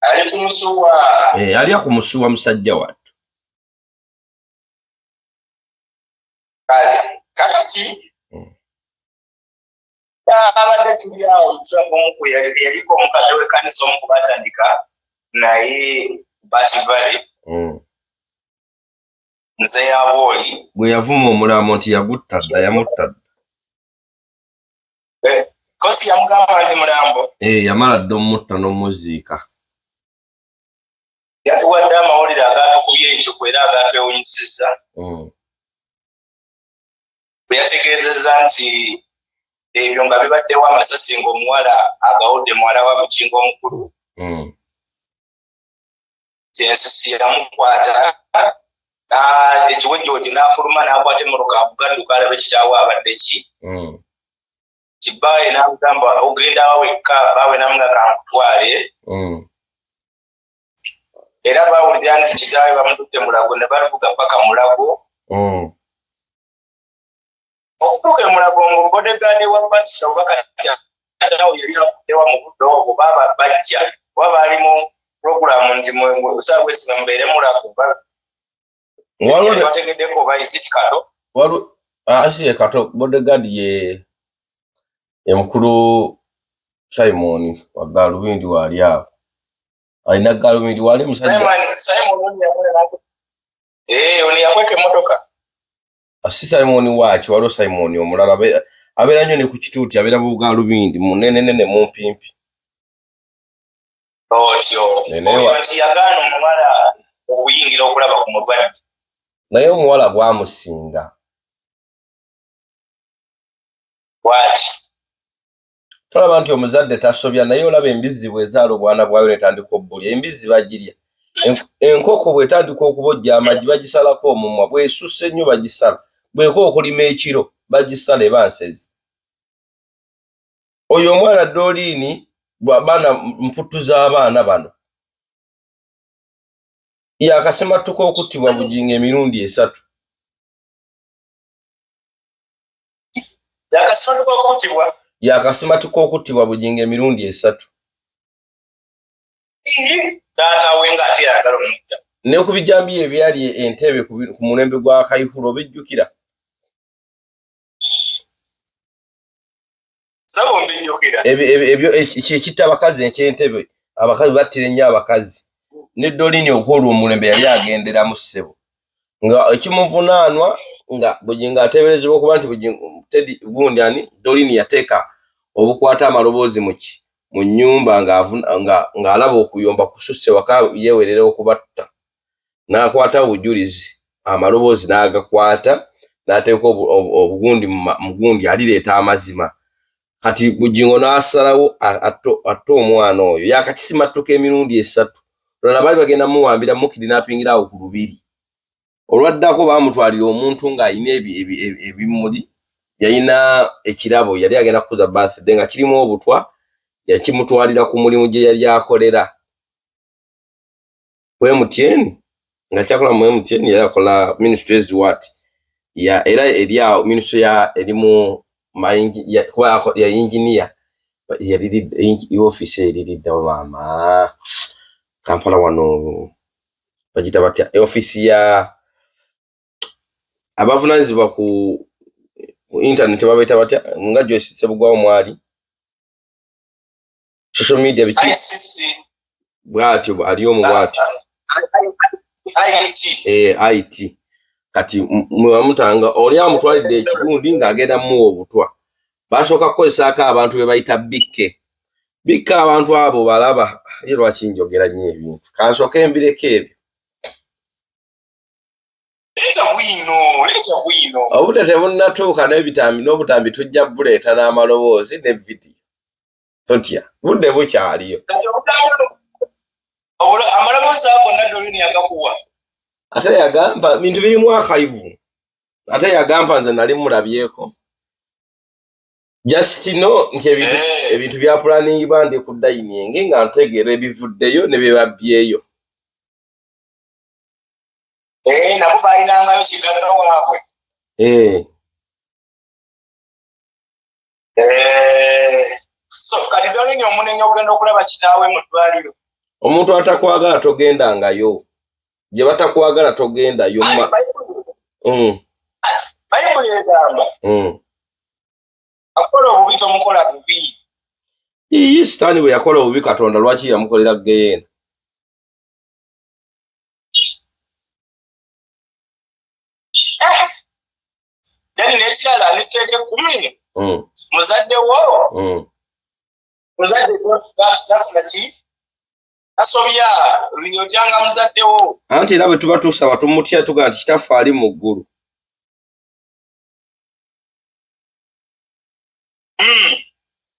Ali ku musuwa. Ali ku musuwa musajja wattu. Kakati abadde tuli awo omuku yaliko omukadde w'ekkanisa omu kubatandika naye Bativale nze yabooli gwe yavuma omulamo nti yamutta dda. Kosi yamugamba nti mulambo. Yamala dda omutta n'omuziika. yatuwadde amawulire agatukubye enkyuku era agatwewunyisizza. Bwe yategeezezza nti ebyo nga bibaddewo amasasi ng'omuwala agawudde muwala wa Mukingo omukulu. Ensisi yamukwata ekiwojjoojo n'afuluma n'akwata emmotoka avuga adduka alabe kitaawe abadde ki. Kibbaawe n'amugamba ogenda wawekka, baawe n'amugamba kankutwale. Era baawulira nti kitaawe bamututte Mulago ne baluvuga paka Mulago. Okutuuka e Mulago ngo bodegaade wa basi oba kati ataawe yali avuddewa mu budde obwo baaba bajja oba baali mu puroguramu nti Ssaabwesigwa mubeere Mulago bategeddeko oba isiti Kato. Asiye Kato bodegaadi ye mukulu Simon wa Galubindi wali awo. Alina Galubindi wali musajja. Simon oni yakweka emmotoka. Asi Simon waaki waliwo Simon omulala abeera nnyo ne ku kituuti abeera mu Galubindi munene mumpimpi. Otyo nti yagaana omuwala okuyingira okulaba ku mulwadde. Naye omuwala gwamusinga. Lwaki? Tolaba nti omuzadde tasobya naye olaba embizzi bwezaala obwana bwayo netandika obbulya. Embizzi bagirya. Enkoko bwetandika okubojja amagi bagisalako omumwa, bwesusse nnyo bagisala. Bweko okulima ekiro bagisala eba nsezi. Oyo omwana Doliini bw'abaana mputu z'abaana bano yakasematuka okuttibwa Bujinga emirundi 3. Yakasematuka okuttibwa Bujinga emirundi 3. Ne ku bijambi ebyali Entebbe ku mulembe gwa Kayihura bijjukira. Ebyo ekitta abakazi eky'Entebbe abakazi battira ennyo abakazi. Ne Doliini okwolwa omulembe yali agenderamu ssebo. Nga ekimuvunaanwa nga Bujinga ateeberezebwa okuba nti Teddy gundi ani Doliini yateeka obukwata amaloboozi mu nnyumba ng'alaba okuyomba kususse waka yeewerera okubatta. N'akwata obujulizi amaloboozi n'agakwata n'ateeka obugundi mu gundi alireeta amazima. Kati Bujingo n'asalawo atte omwana oyo yakakisimattuka emirundi 3. Olwala baali bagenda muwambira mukidinappingira awo ku Lubiri. Olwaddako baamutwalira omuntu ng'ayina ebimuli, yalina ekirabo yali agenda kukuza birthday nga kirimu obutwa, yakimutwalira ku mulimu gye yali akolera. MTN nga kyakola mu MTN yali akola ministries what era eri awo ministry erimu ya engineer yali office eriridde maama Kampala wano bagita batya office ya abavunanyizibwa ku internet babaita batya nga Joyce Sebugwawo mwali social media biki bwatyo aliyo mu bwatyo IT kati mwamutanga oli amutwalidde ekigundi ng'agenda mu obutwa basooka kukozesaako abantu be bayita bikke abantu abo balaba ye lwaki njogera nnyo ebintu kansooka embireko ebyo obudde tebunnatuuka n'obutambi tujja buleeta n'amaloboozi ne vidiyo totya budde bukyaliyo amaloboozi agonna Doliini yagakuwa ate yagamba bintu birimu akayivu ate yagamba nze nali mulabyeko just nti ebintu bya planning bande ku dining nga ntegeera ebivuddeyo ne bebabyeyo nabo balinangayo kiganiro waabwe so kati Doliini omunenya ogenda okulaba kitaawe mu ddwaliro omuntu atakwagala togendangayo gye batakwagala togendayo Bayibuli egamba akola obubi tomukola bubi. Sitaani bwe yakola obubi Katonda lwaki yamukolera Geyeena? Yani nekyala niteeke 10 muzadde wo muzadde gafuna ki asobya liyo tyanga muzaddewo anti era bwe tuba tusaba tumutya tugaa nti kitaffe ali mu ggulu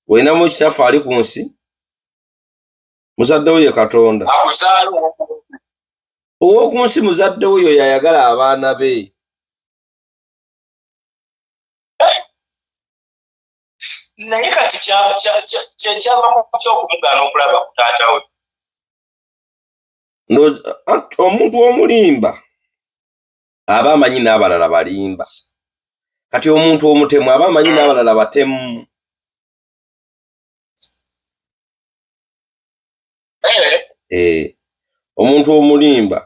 olinamu kitaffe ali ku nsi muzaddewo ye Katonda ow'oku nsi muzaddewo yo yayagala abaana be naye kati kyava kyokumugaana okulaba ku taata we omuntu omulimba aba amanyi n'abalala balimba kati omuntu omutemu aba amanyi n'abalala batemu omuntu omulimba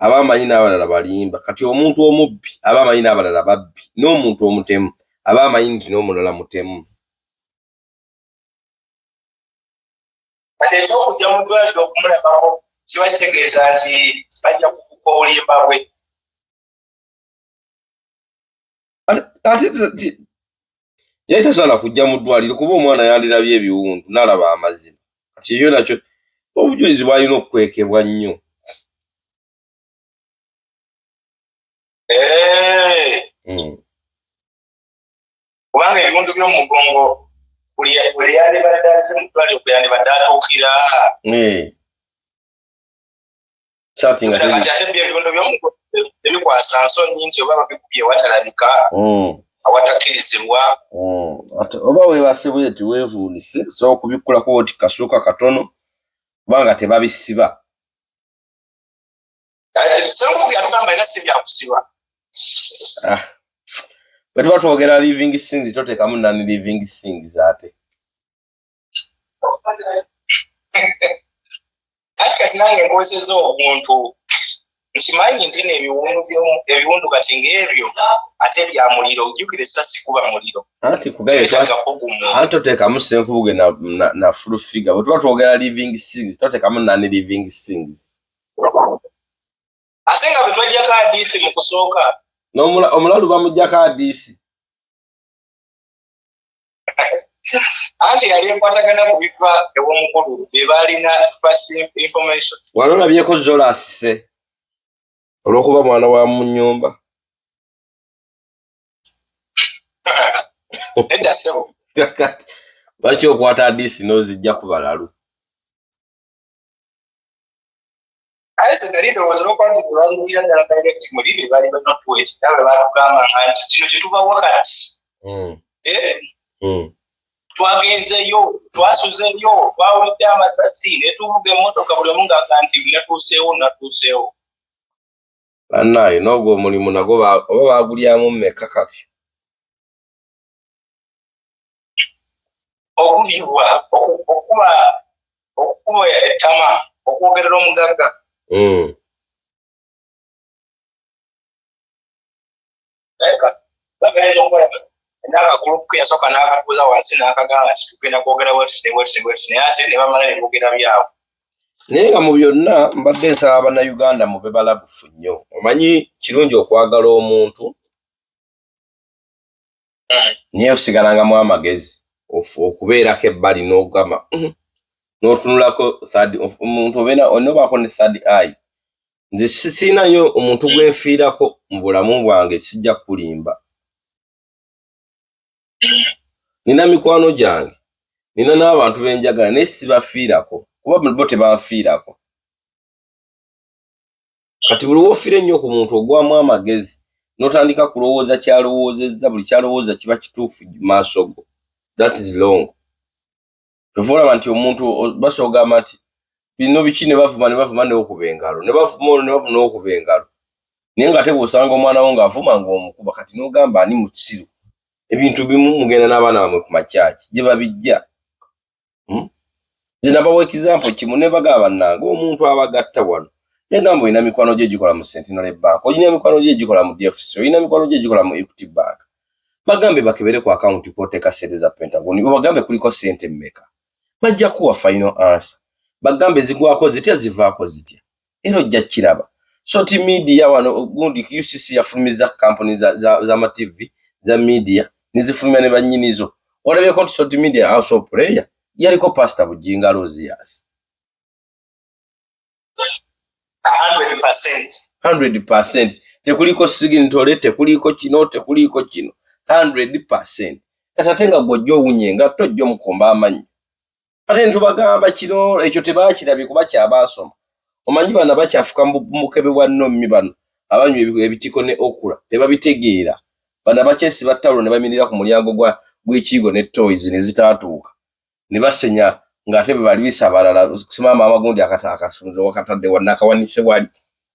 aba amanyi n'abalala balimba kati omuntu omubbi aba amanyi n'abalala babbi n'omuntu omutemu aba amanyi nti n'omulala mutemu kati ekyokujja mu ddwaliro okumulabako kiba kitegeeza nti bajja kukuka obulimba bwe ate yali tasobola kujja mu ddwaliro kuba omwana yandirabye ebiwundu n'alaba amazima kati ekyo nakyo obujulizi bwalina okukwekebwa nnyo kubanga ebiwundu by'omugongo buli yandibadde aze mu ddwaliro bwe yandibadde atuukira kati ate ebiwundu by'omugongo tebikwasa nsonyi nti oba babikubye watalabika awatakkirizibwa oba weebase bweti weevuunise osobola okubikkulako oti kasuuka katono kubanga tebabisiba senkubi atugamba era si byakusiba bwe tuba twogera living things toteekamu nani living things ate ati kati nange nkozesa obuntu nkimanyi nti ebiwundu kati ng'ebyo ate bya muliro ojjukira essasi kuba muliro anti toteekamu senkubuge na full figure bwe tuba twogera living things toteekamu nani living things ate nga bwe twajjako adiisi mu kusooka omulalu bamuggyako adiisi anti yali enkwatagana ku bifa ew'omukulu be baalina first information wali olabyeko zola asise olw'okuba mwana wa mu nnyumba edda ssebo lwaki okwata adiisi n'ozijja ku balalu ase nali ndowooza olwokuba nti tebalingira ddala direct muli be baali banotweti nabe baatugamba nti kino kye tuba wakati twagenzeyo twasuzeyo twawulidde amasasi ne tuvuga emmotoka buli omu ng'aga nti natuuseewo bannaayo n'ogwo omulimu nagwo oba baagulyamu mmeka kati okubibwa okukuba ettama okwogerera omugagga bagenza okukola n'akagulupu ke yasooka n'akatuuza wansi n'akagamba nti tugenda kwogera wetune naye ate ne bamala ne boogera byabwe naye nga mu byonna mbadde nsaba bannayuganda mube balabufu nnyo omanyi kirungi okwagala omuntu naye osigalangamu amagezi okubeerako ebbali n'ogamba n'otunulako omuntu onobaako ne third eye nze sirinayo omuntu gwenfiirako mu bulamu bwange sijja kulimba nina mikwano gyange nina n'abantu benjagala naye sibafiirako kuba bo tebanfiirako kati buli wofiire ennyo ku muntu ogwamu amagezi n'otandika kulowooza kyalowoozezza buli kyalowooza kiba kituufu maaso go that is wrong kyova olaba nti omuntu basogamba nti bino biki ne bavuma n'okuba engalo ne bavuma olwo ne bavuma n'okuba engalo naye nga tebwosanga omwana wo ng'avuma ng'omukuba kati n'ogamba ani mu kisiru ebintu bimu mugenda n'abaana bamwe ku makyaki gye babijja nze nabawa ekizampo kimu ne bagamba bannange omuntu abagatta wano negamba olina mikwano gye egikola mu Centenary Bank olina mikwano gye egikola mu DFC olina mikwano gye egikola mu Equity Bank bagambe bakebere ku akawunti kwoteeka sente za Pentagon bagambe kuliko sente mmeka bajja kuwa final answer bagambe zigwako zitya zivaako zitya era ojja kiraba soti media wano gundi UCC yafumiza kampuni za ma TV za media nizifumya ne bannyinizo olabyeko nti soti media house of prayer yaliko Pastor Bujinga Rosias 100%. Tekuliko sigintole, tekuliko kino, 100%. Katatenga gojjo unyenga tojjo mukomba amanyi. Ate ntubagamba kino ekyo tebakirabye kuba kyabasoma. Omanyi bana bakyafuka mukebe bwa nnommi bano abanywa ebitiko ne okula tebabitegeera. Bana bakyesi battalo ne bamirira ku mulyango gw'ekigo ne toys ne zitaatuuka. Ne basenya ng'ate bwe bali bisabalala kusimama amagundi akasunzo wakatadde wannakawanise wali.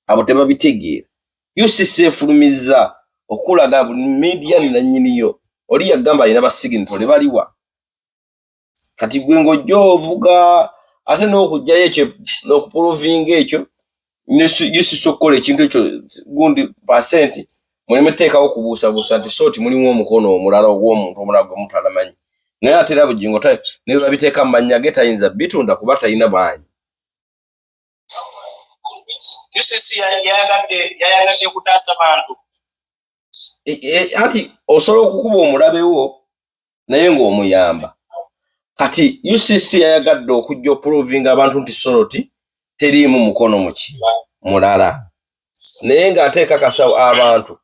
Abo tebabitegeera. UCC efulumiza okulaga media nannyiniyo. Oli yagamba alina basigintole baliwa. Kati gwe ng'ojja ovuga ate n'okugyayo ekyo n'okuprovinga ekyo UCC okukola ekintu ekyo gundi pasenti mulimu teekawo kubuusabuusa nti sooti mulimu omukono omulala ogw'omuntu omulala gwe mutalamanyi. Naye ate era bugingo ne babiteeka mu mannya ge tayinza bitunda kuba talina baanyi. UCC yayagadde kutaasa bantu. Ati osobola okukuba omulabewo naye ng'omuyamba. Kati UCC yayagadde okujja oprovinga abantu nti soroti teriimu mukono muki mulala. Naye ng'ateeka kasawo abantu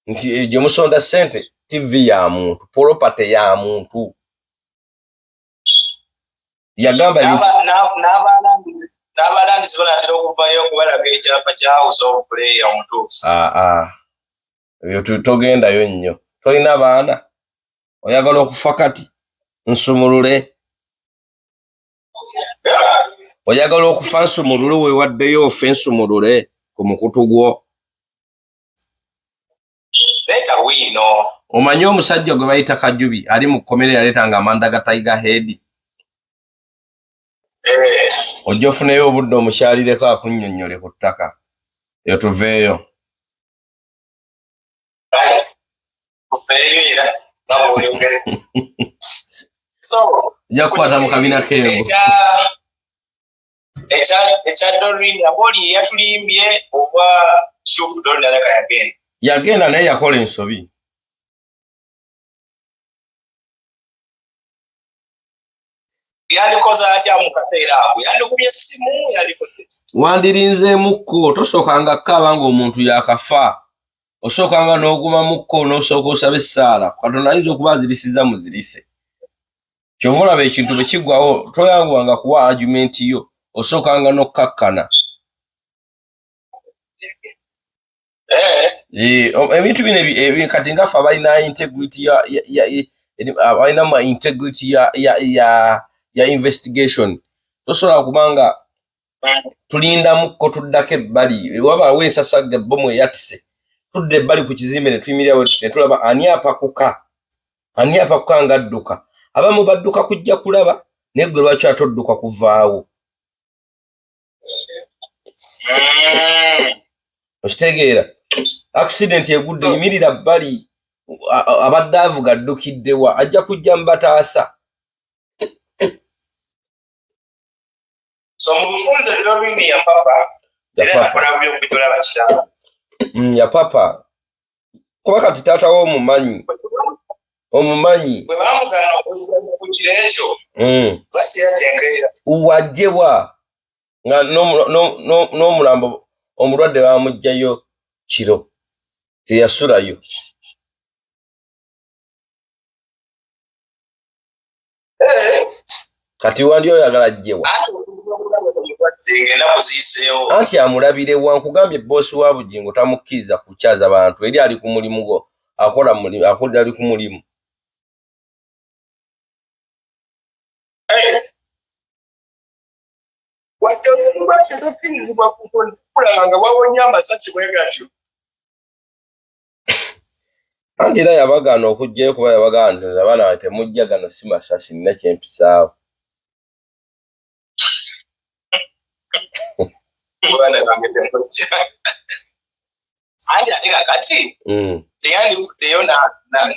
nti gye musonda ssente TV ya muntu, property ya muntu. Yagamba n'abalambuzi banatera okuvaayo okubalaga ekyapa kya House of Prayer omutuufu. Ebyo togendayo nnyo. Tolina baana oyagala okufa kati nsumulule. Oyagala okufa nsumulule weewaddeyo ofe nsumulule ku mukutu gwo. Leta wiino. Omanyi omusajja gwe bayita Kajubi ali mu kkomere yaleetanga amanda ga Tiger Head. Ojja ofuneyo obudde omukyalireko akunnyonnyole ku ttaka. Eyo tuveeyo. Ojja kukwata mu kabina k'engo. Ekya Doreen Aboli yatulimbye oba Chief Doreen alaka yagenda. Yagenda naye yakola ensobi. Yandikoze atya mu kaseera ako? Yandikubye essimu yandikoze. Wandirinzeemukko tosookanga kkaaba ng'omuntu yakafa. Osookanga n'ogumamukko n'osooka osaba essaala. Katonda ayinza okuba azirisiza muzirise. Kyova olaba ekintu bwe kiggwawo toyanguwanga kuwa argument yo. Osookanga n'okkakkana. Ebintu bino kati ngaffe abalina integrity abalina integrity ya investigation. Tosobola kubanga tulindamukko tuddako ebbali. Wabaawo ensasagga ebbomu eyatise. Tudde ebbali ku kizimbe ne tuyimirirawo ne tulaba ani apakuka ng'adduka. Abamu badduka kujja kulaba naye gwe lwaki atodduka kuvaawo. Okitegeera? Accident egudde yimirira bbali abadde avuga addukiddewa ajja kujja mu bataasa. So mu bufunze Doreen ya papa. Era akola by'okujula bakitaba. Ya papa. Kuba kati taata w'omumanyi. Omumanyi. Bwe baamugana okukira ekyo. Bakyeyatengeera. Wajjewa. Nga n'omulambo omulwadde baamugjayo kiro. Teyasulayo. Kati wandi oyagala ajjewa. Anti amulabire wankugambye boosi wa bugingo tamukkiriza kukyaza bantu eri ali ku mulimu gwo akola mulimu ali ku mulimu. Wadde ofuba tekukkirizibwa kulanga wawonya amasasi bwe gatyo. Anti era yabagaana okugjayo kuba yabagaana nti abaana temujja gano si masasi nina kyempisaawo. Andi atika kati teyandifuddeyo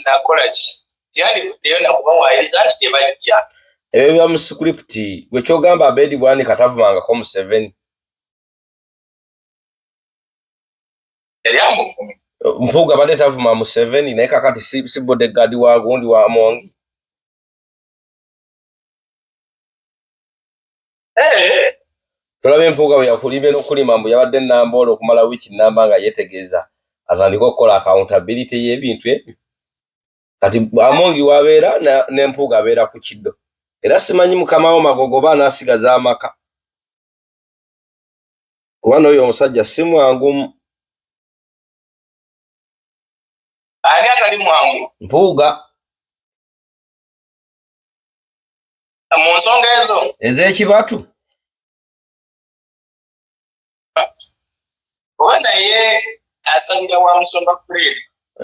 nakola ki? Teyandifuddeyo nakubawaayiriza nti tebajja. Ebyo biba mu script gwe kyogamba Abedi Bwani katavumangako Museveni. Yali amuvuma. Mpuuga badde tavuma Museveni naye kakati si bodyguard wa gundi wa Mongi. tulabe Mpuuga bwe yakulibe n'okulima mbu yabadde Namboole okumala wiiki nnamba nga yeetegeeza atandika okukola accountability y'ebintu ebyo. Kati Amongi wabeera ne Mpuuga abeera ku kiddo. Era simanyi mukama wo Magogo oba anaasigaza amaka. Kuba n'oyo omusajja si mwangu. Ani atali mwangu? Mpuuga. Mu nsonga ezo ez'ekibatu. oba naye asabira wa Musomba Fred.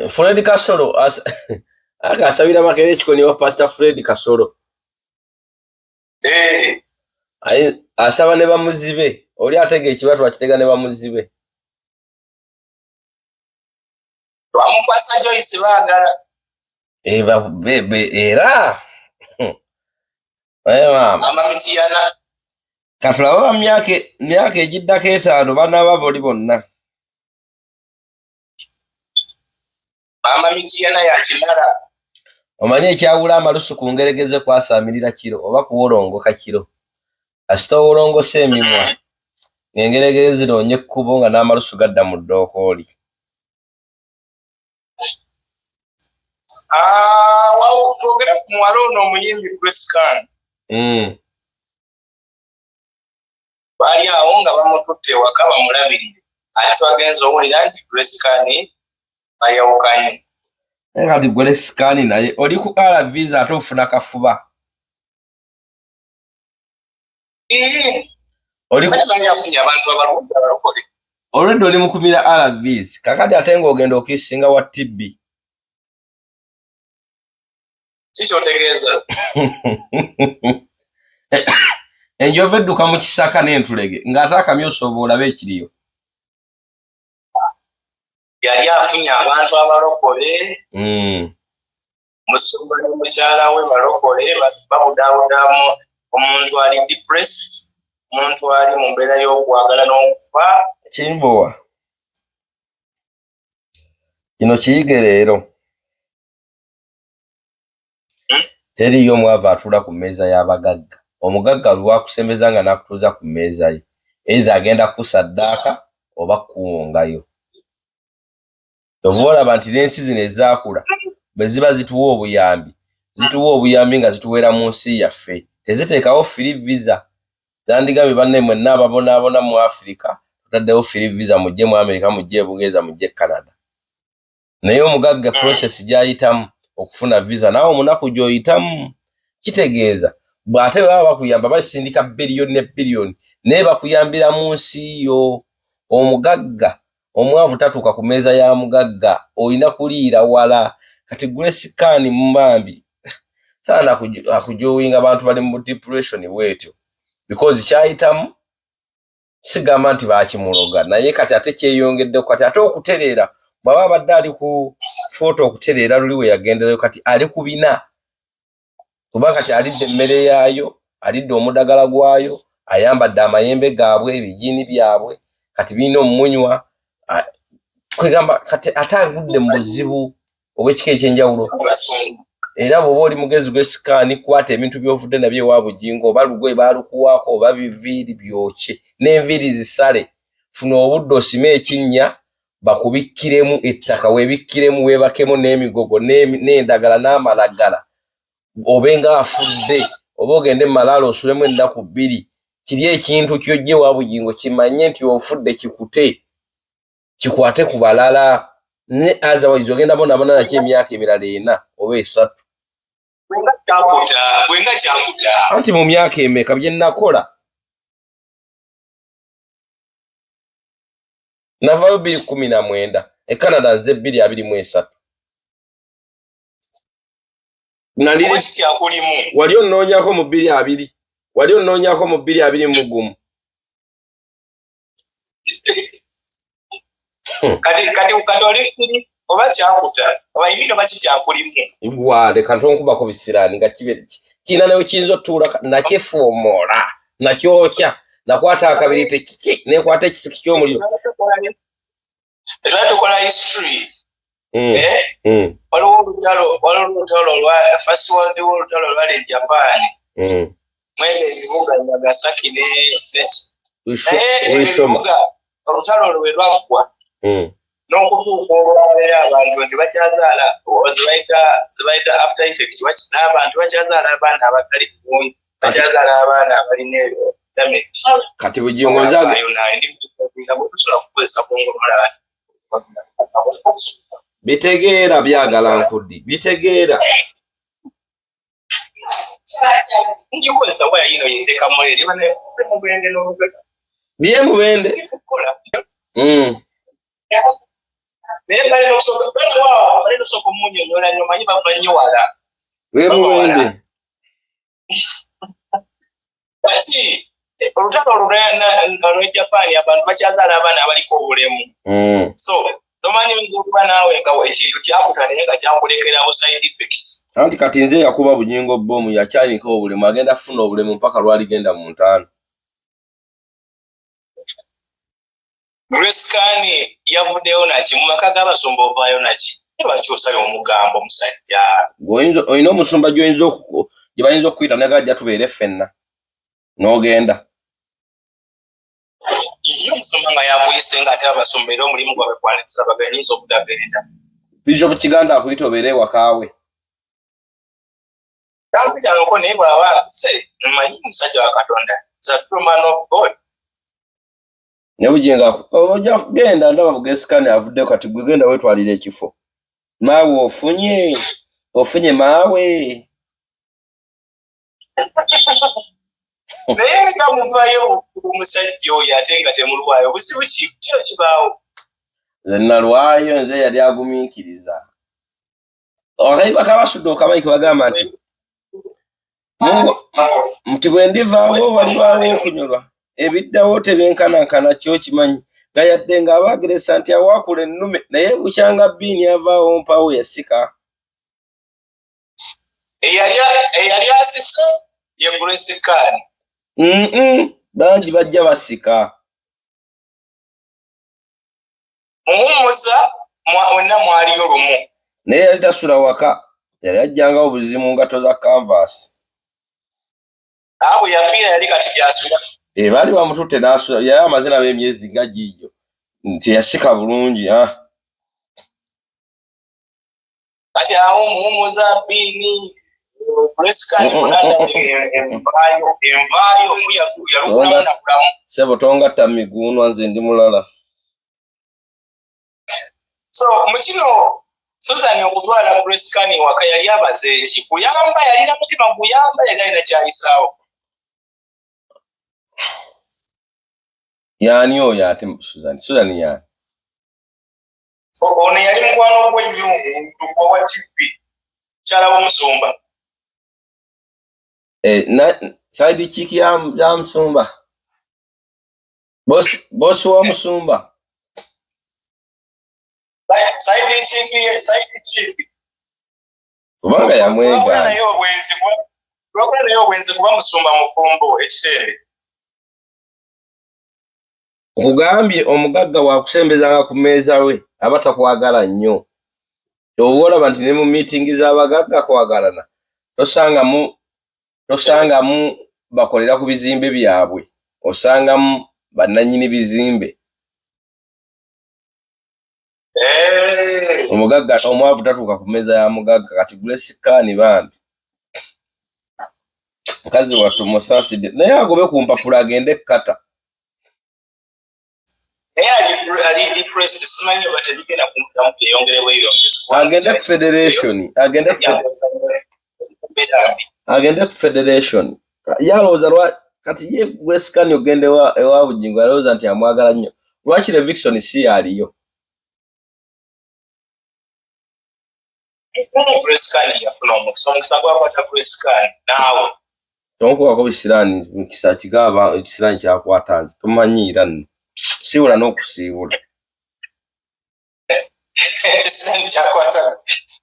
Fred Kasolo akasabira Makerere Kikoni wa Pastor Fred Kasolo. Asaba ne bamuzibe. Oli atege ekibatu akitega ne bamuzibe. Bamukwasa Joyce baagala. Era. Mama Mitiyana. Katulaba myaka egiddako 5 banaaba boli bonna. Mama Mitiyana ya kimala. Omanye ekyawula amalusu ku ngeregeze kwasaamirira kiro oba kuwolongoka kiro. Asita owolongosa emimwa ng'engeregeze ziroonye ekkubo nga n'amalusu gadda mu ddookooli. Twogera ku muwala ono omuyimbi Grace. Baali awo nga bamututte waka bamulabirire. Ate twagenza owulira nti Grace ayawukanye. Kati Grace naye oli ku RVs ate ofuna kafuba. Olwedde oli mukumira RVs kakati ate ng'ogenda okisinga wa TB. Sikyotegeeza. Enjovu edduka mu kisaka n'entulege ng'ate akamyusa oba olabe ekiriyo. Yali afunye abantu abalokole. Musumba ne mukyala we balokole babudaabudamu omuntu ali depressed, omuntu ali mu mbeera y'okwagala n'okufa. Kimbowa kino kiyige leero. Teriyo omwava atula ku mmeeza y'abagagga. Omugagga lwakusembeza nga n'akutuuza ku mmeeza ye. Either agenda kusaddaaka oba kuwongayo. Oba olaba nti n'ensi zino ezaakula bwe ziba zituwa obuyambi nga zituweera mu nsi yaffe. Teziteekawo free visa. Zandigambye banne mwenna ababonaabona mu Africa tutaddewo free visa mujje mu America mujje e Bugeeza mujje Canada. Naye omugagga process gy'ayitamu okufuna visa naawe omunaku gy'oyitamu kitegeeza bw'ate baba bakuyamba basindika biliyoni ne biliyoni naye bakuyambira mu nsi yo. Omugagga omwavu tatuuka ku mmeeza ya mugagga olina kuliira wala. Kati Grace Mbambi saana akujowinga abantu bali mu depression bwetyo because kyayitamu sigamba nti baakimuloga naye kati ate kyeyongeddeku kati ate okutereera bw'aba abadde ali ku foto okutereera luli we yagenderayo kati ali ku bina kuba kati alidde emmere yaayo alidde omudagala gwayo ayambadde amayembe gaabwe ebijiini byabwe kati birina omunywa kwegamba kati ate agudde mu buzibu obw'ekika ekyenjawulo. Era bw'oba oli mugezi gw'esikaani kwata ebintu by'ovudde nabyo ewa Bujingo oba lugoye baalukuwaako oba biviiri byokye n'enviiri zisale funa obudde osime ekinnya bakubikkiremu ettaka weebikkiremu weebakemu n'emigogo n'endagala n'amalagala obenga afudde oba ogende Malaalo osulemu ennaku 2 kiri ekintu ky'ojje ewa Bujingo kimanye nti ofudde kikute kikwate ku balala ne otherwise ogenda bonaabona nakyo emyaka emirala 4 oba 3. Bwenga kyakuta. Anti mu myaka emeka bye nakola navaayo 2019 e Canada nze 2023. Nalire kyakulimu. Wali onnoonyako mu 2020 wali onnoonyako mu 2021. Kati oli firi oba kyakuta oba ibino baki kyakulimu. Leka ntonkubako bisiraani nga kibe kiina nayo kiyinza otuula nakyefuumola nakyokya nakwata akabirite kiki nekwata ekisiki ky'omuliro. Era tukola history. Waliwo olutalo lwa First World War olutalo lwali Japan. Mwene ebibuga Nagasaki ne wisoma olutalo lwe lwagwa n'okutuuka olwabeera abantu nti bakyazaala zibayita after effect n'abantu bakyazaala abaana abatali bulungi bakyazaala abaana abalina damage kati bugingo nzage bitegeera byagala nkudi bitegeera ngikozesa waya yino yiteka mulere bane mubende n'obwe bye mubende naye bali n'osoka omunyonyola nnyo manyi babanyiwala we mubende kati olutalo olw'e Japan abantu bakyazaala abaana abaliko obulemu so tomanyi okuba naawe nga ekintu kyakuta naye nga kyakulekerawo side effects anti kati nze yakuba bugingo bomu yakyanika obulemu agenda kufuna obulemu mpaka lwaligenda mu ntaano lwesikaani yavuddeyo naki mu maka g'abasumba ovaayo naki lwaki osala omugambo musajja olina omusumba gye bayinza okuyita negajja tubeere ffenna n'ogenda iyo omusumba nga yakuyise nga ate abasumba era omulimu gwabwe kwaniriza baganyinza obutagenda Bishop Kiganda akuyita obeere ewakaawe tampitangako naye bw'aba se mmanyi musajja wa Katonda is a true man of God ne bugingo ojja kugenda ndaba bugesikani avuddeyo kati gwe genda weetwalira ekifo maawe ofunye maawe naye nga muvaayo omusajja oyo ate nga temulwayo buzibu kyo kibaawo nze nalwayo nze yali agumiikiriza akayiba kabasudde okamayike bagamba nti bwe ndivaawo walibaawo okunyolwa ebiddawo tebyenkanankana kyo kimanyi nga yadde ng'abaageresa nti awaakula ennume naye bukyanga bbiini avaawo mpawo yasika eyali asise ye Grace bangi bajja basika muwummuza wenna mwaliyo lumu naye yali tasula waka yali ajjangawo buzimu ngato za canvas awo yafiira yali kati gyasula baali bamututte n'asula yali amaze nabo emyezi nga giigyo nti yasika bulungi kati awo muwummuza bbiini sebo tongatta miguunwa nze ndi mulala so mukino Susan okutwala Grace waka yali abaze eki kuyamba yalina mutima guyamba yali alina kyayisaawo yaani oyo ate Susan yaani ono yali mukwano gw'ennyo omuntu wa TV kyala w'omusumba side chick ya Musumba boss wa Musumba side chick kubanga yamwega nayo obwenzi kuba Musumba mufumbo ekitende okugambye omugagga wakusembezanga ku mmeeza we abatakwagala nnyo olaba nti ne mu meeting z'abagagga kwagalana tosangamu bakolera ku bizimbe byabwe osangamu bannannyini bizimbe omugagga omwavu tatuuka ku mmeeza ya mugagga kati Grace bambi mukazi wattu musaasidde naye agobe ku mpapula agende ekkata agende ku federation yalowooza kati ye Grace ogende ewa bugingo yalowooza nti amwagala nnyo lwaki Levickson si yaliyo tonkubako bisiraani mukisa kigaba ekisiraani kyakwata nze tomanyiira nno siibula n'okusiibula ekisiraani kyakwata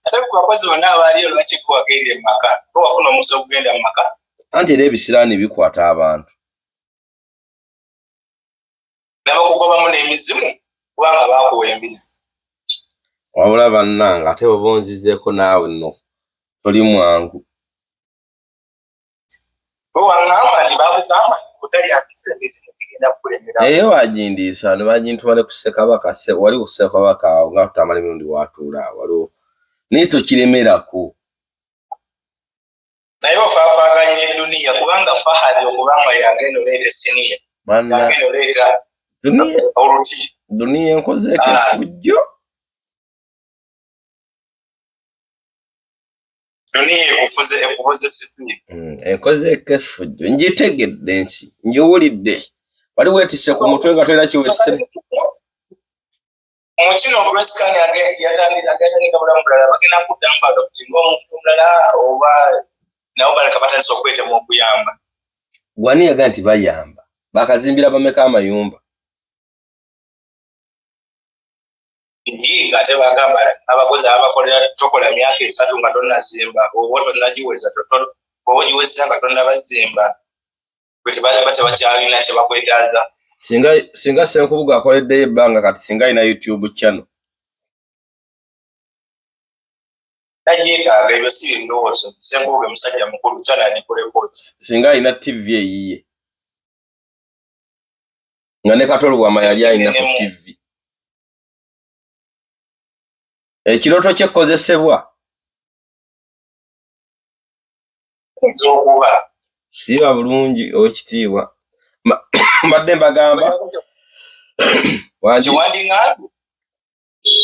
ate ku bakozi bonna abaaliyo lwaki kuwagenda mu maka wafuna omusa okugenda mu maka anti era ebisiraani bikwata abantu nabakugobamu n'emizimu kubanga baakuwa embizi wabula bannanga ate bwe bonzizeeko naawe nno toli mwangu bwe waŋŋamba nti bakugamba kutali akise bisi kugenda kulemera eyo wajindisa ne bajintwale kuseka bakase wali kuseka baka nga tutamale mirundi watula waliwo nito kiremerako naye ofaafaganye dunia kubanga fahali okubanga yagenda oleeta senior yagenda oleeta oluti dunia enkozeeko effujjo dunia ekufuze sipiri enkozeeko effujjo ngitegedde ensi ngiwulidde wali weetisse ku mutwe nga tolina kiwetise omukino Grace yatandika bulamu bulala bagenda kuddamu badokiti ng'omuntu omulala oba nabo baleka batandisa okwetemu okuyamba gwani yaga nti bayamba bakazimbira bameka amayumba ate bagamba abakozi abakolera tokola myaka 3 nga tonnazimba oba tonnagiweza oba ogiweza nga tonnabazimba bwe bakyalina kye bakwetaaza singa Senkubuga akoleddeyo ebbanga kati singa alina YouTube channel tagyetaaga ebyo si ndowoozo Senkubuga musajja mukulu kyana agikoleko singa alina TV eyiye nga ne Katolo Bwama yali alina ku TV ekirooto kyekkozesebwa okuba siba bulungi okitiibwa mbadde mbagamba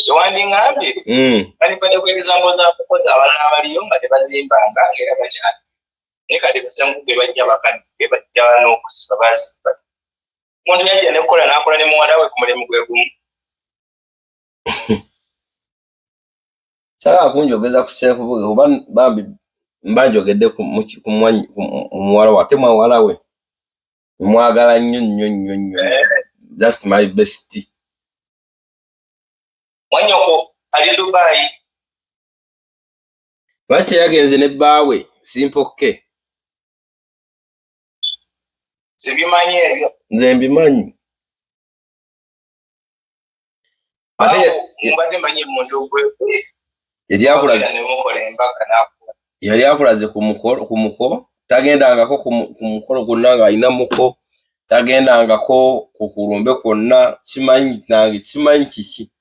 kiwandingambye balibadde ku example za kukozi abalala abaliyo nga tebazimbanga era bakyali naye kati Senkubuga bajja bakani bajja n'okusiba bazimba omuntu yajja nekola n'akola ne muwala we ku mulimu gwe gumu sala akunjogeza ku Senkubuga oba bambi mbanjogedde ku muwala wa temwawala we mwagala nnyo just my best Mwanyoko ali Dubai lwaki teyagenze ne bbaawe simpokke sibimanyi ebyo nze mbimanyi ate mbadde manyi omuntu gwe yali akulaze ku muko tagendangako ku mukolo gwonna ng'alina muko tagendangako ku kulumbe kwonna kimanyi kiki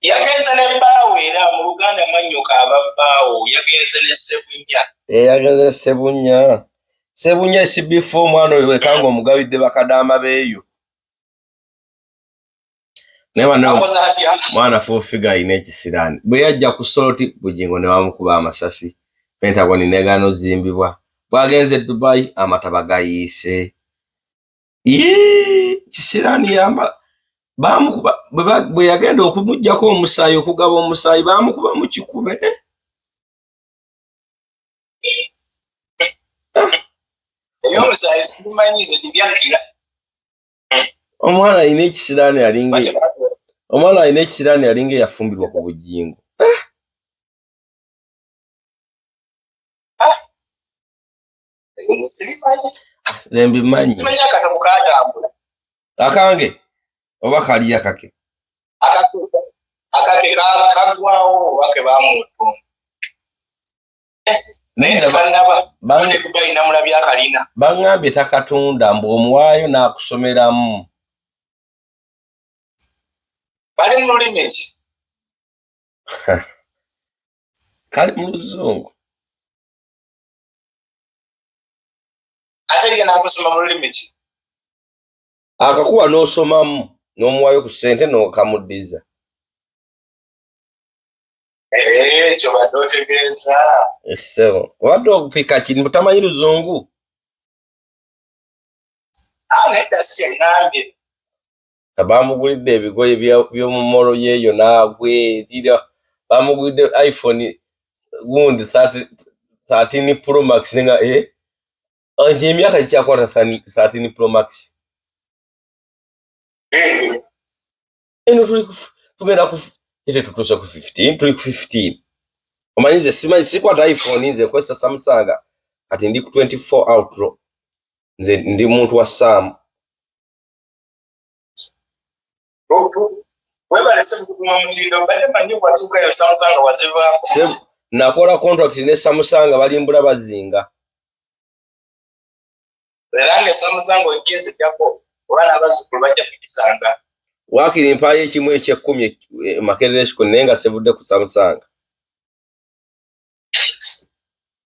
yagenze ne bbaawe era mu Luganda Mannyoka ababbaawo yagenze ne Ssebunya yagenze ne Ssebunya esibifo omwana oyo wekanga omugabidde bakadaama beeyo mwana fuufiga alina ekisiraani bwe yajja ku Soroti Bugingo ne bamukuba amasasi Pentagoni negana ozimbibwa bwagenze Dubai amataba gayiise kisiraani yamba bamukuba bwe yagenda okumuggyako omusaayi okugaba omusaayi bamukuba mu kikube ey'omusaayi simanyize gibyakira omwana alina ekisiraani alinga eyafumbirwa ku Bugingo nze mbimanyi akange oba kali akake kagwawo oba ke bamutunga baŋŋambye takatunda mbu omuwaayo n'akusomeramu bali mu lulimi ki kali mu Luzungu ate ye n'akusoma mu lulimi ki akakuwa n'osomamu n'omuwaayo ku ssente n'okamuddiza ekyo badde otegeeza essebo obadde okupika kiri butamanyi Luzungu nedda si eŋŋambye bamugulidde ebigoye by'omumolo yeeyo n'agwerira bamugulidde iPhone gundi 13 Pro Max nga emyaka kikyakwata 13 Pro Max eno tugenda ete tutuuse ku 15 tuli ku 15 omanyi nze simanyi sikwata iPhone nze nkozesa Samsung kati ndi ku 24 Ultra nze ndi muntu wa Sam nakola contract ne Samsung balimbula bazinga zerange samusango ikizi kyako obana abazukulu bajja kukisanga wakiri mpaye kimwe ekye10 Makerere Ekikoni naye nga sevudde ku Samusanga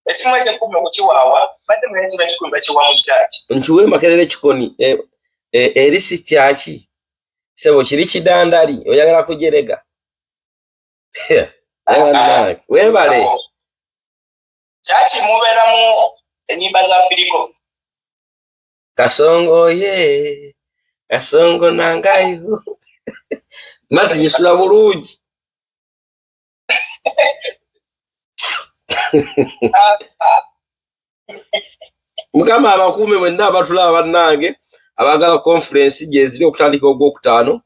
ekimwe ekye10 okukiwaawa badde mu ekiro ekikumi bakiwa mu kyaki nkiwe Makerere Ekikoni erisi kyaki sebo kiri kidandali oyagala kujerega webale kyaki mubeeramu enyimba za firigo kasongo ye kasongo nangayo mati nyisula bulungi mukama abakuume mwenna abatulaba bannange abagala conference gyeziri okutandika ogwokutaano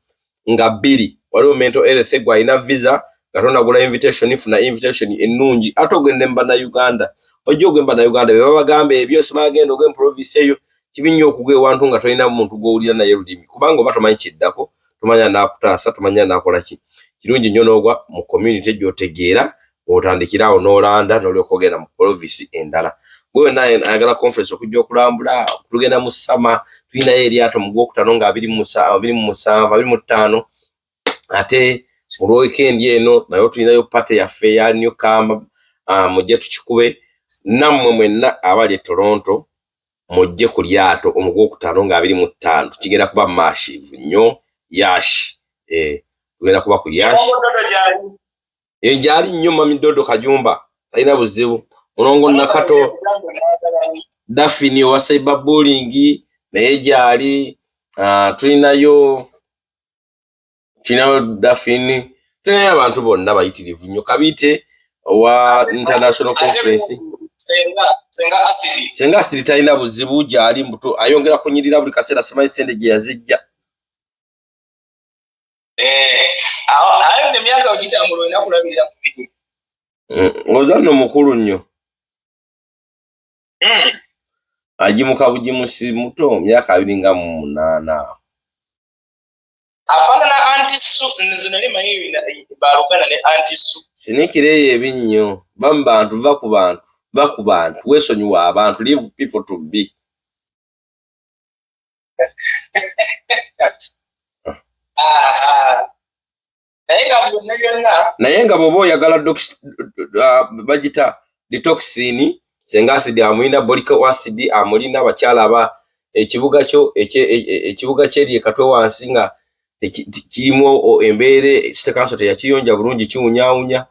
nga 2 waliwo mental health gwalina visa katonda gula invitation funa invitation ennungi ate ogende mbana Uganda ojja ogwemba na Uganda beba bagamba ebyo simagenda ogwe province eyo kibinyo okugwe wantu nga tolina muntu gwowulira naye lulimi kubanga oba tomanyi kiddako tumanya nakutaasa tumanya nakola ki kirungi nnyo n'ogwa mu community gy'otegeera otandikirawo n'olanda n'olyoka ogenda mu province endala gwe naye ayagala conference okujja okulambula tugenda mu sama tulinayo eryato mu gwokutaano nga 25 ate mu weekend eno nayo tulinayo party yaffe ya Newcamba mujje tukikube nammwe mwenna abali e Toronto mujje ku lyato omugwokutaano nga 25 kigenda kuba massive nnyo yash tugenda kuba ku yash enjali nnyo Mami Dodo Kajumba talina buzibu mulongo Nakato Daphne wa cyberbullying naye gyali tulinayo Daphne tulinayo abantu bonna bayitirivu nnyo Kabite wa international conference senga asiri talina buzibu gyali mbuto ayongera kunyirira buli kaseera simanyi sente gye yazijja ayo ne myaka ogitambula olina kulabirira ku bidi ozanno mukulu nnyo ajimuka bujimusi muto myaka 28 afaanana antisu nzinali manyi balugana ne antisu sinikire ebinnyo bantu va ku bantu wesonyiwa abantu leave people to be naye nga bw'oba oyagala bagita detoxin senga acid amulina bolic acid amulina abakyala aba ekibuga kyeri ekatwe wansi nga kirimu embeere kitekanso teyakiyonja bulungi kiwunyawunya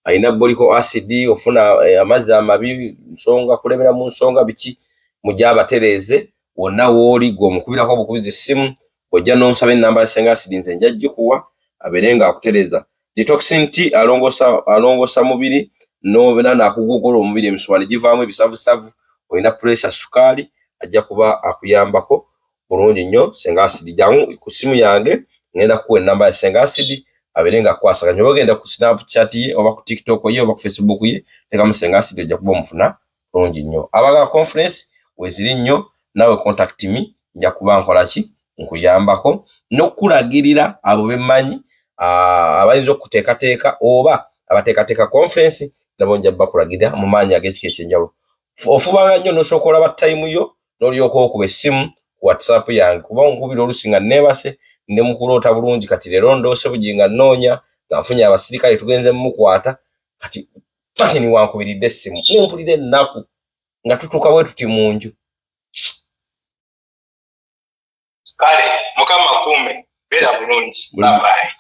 alina bolic acid ofuna amazzi amabi nsonga kulebera mu nsonga biki mujja abatereze wonna wooli gw'omukubirako obukubizi simu ojja n'onsaba ennamba ya senga acid nze nja gikuwa abeere nga akutereza detoxin tea alongosa mubiri n'obeera n'akugogola omubiri emiswani givaamu ebisavusavu olina pressure sukaali ajja kuba akuyambako bulungi nnyo senga acid jangu ku simu yange ngenda kuwa ennamba ya senga acid abeere nga akwasaganya oba ogenda ku Snapchat ye oba ku TikTok ye oba ku Facebook ye tekamu senga acid ojja kuba omufuna bulungi nnyo abagala conference weziri nnyo nawe contact me nja kuba nkola ki nkuyambako n'okulagirira abo bemmanyi abayinza okuteekateeka oba abateekateeka conference nabo nja bakulagirira mu maanyi ag'ekika ekyenjawulo ofubanga nnyo n'osooka olaba time yo n'olyoka okuba essimu ku WhatsApp yange kuba nkubira olusi nga neebase ne mukuloota bulungi kati leero ndoose bugi nga nnoonya nga nfunye abasirikale tugenze mumukwata kati ni wankubiridde essimu nempulira ennaku nga tutuuka bwe tuti mu nju kale mukama kuume beera bulungi bye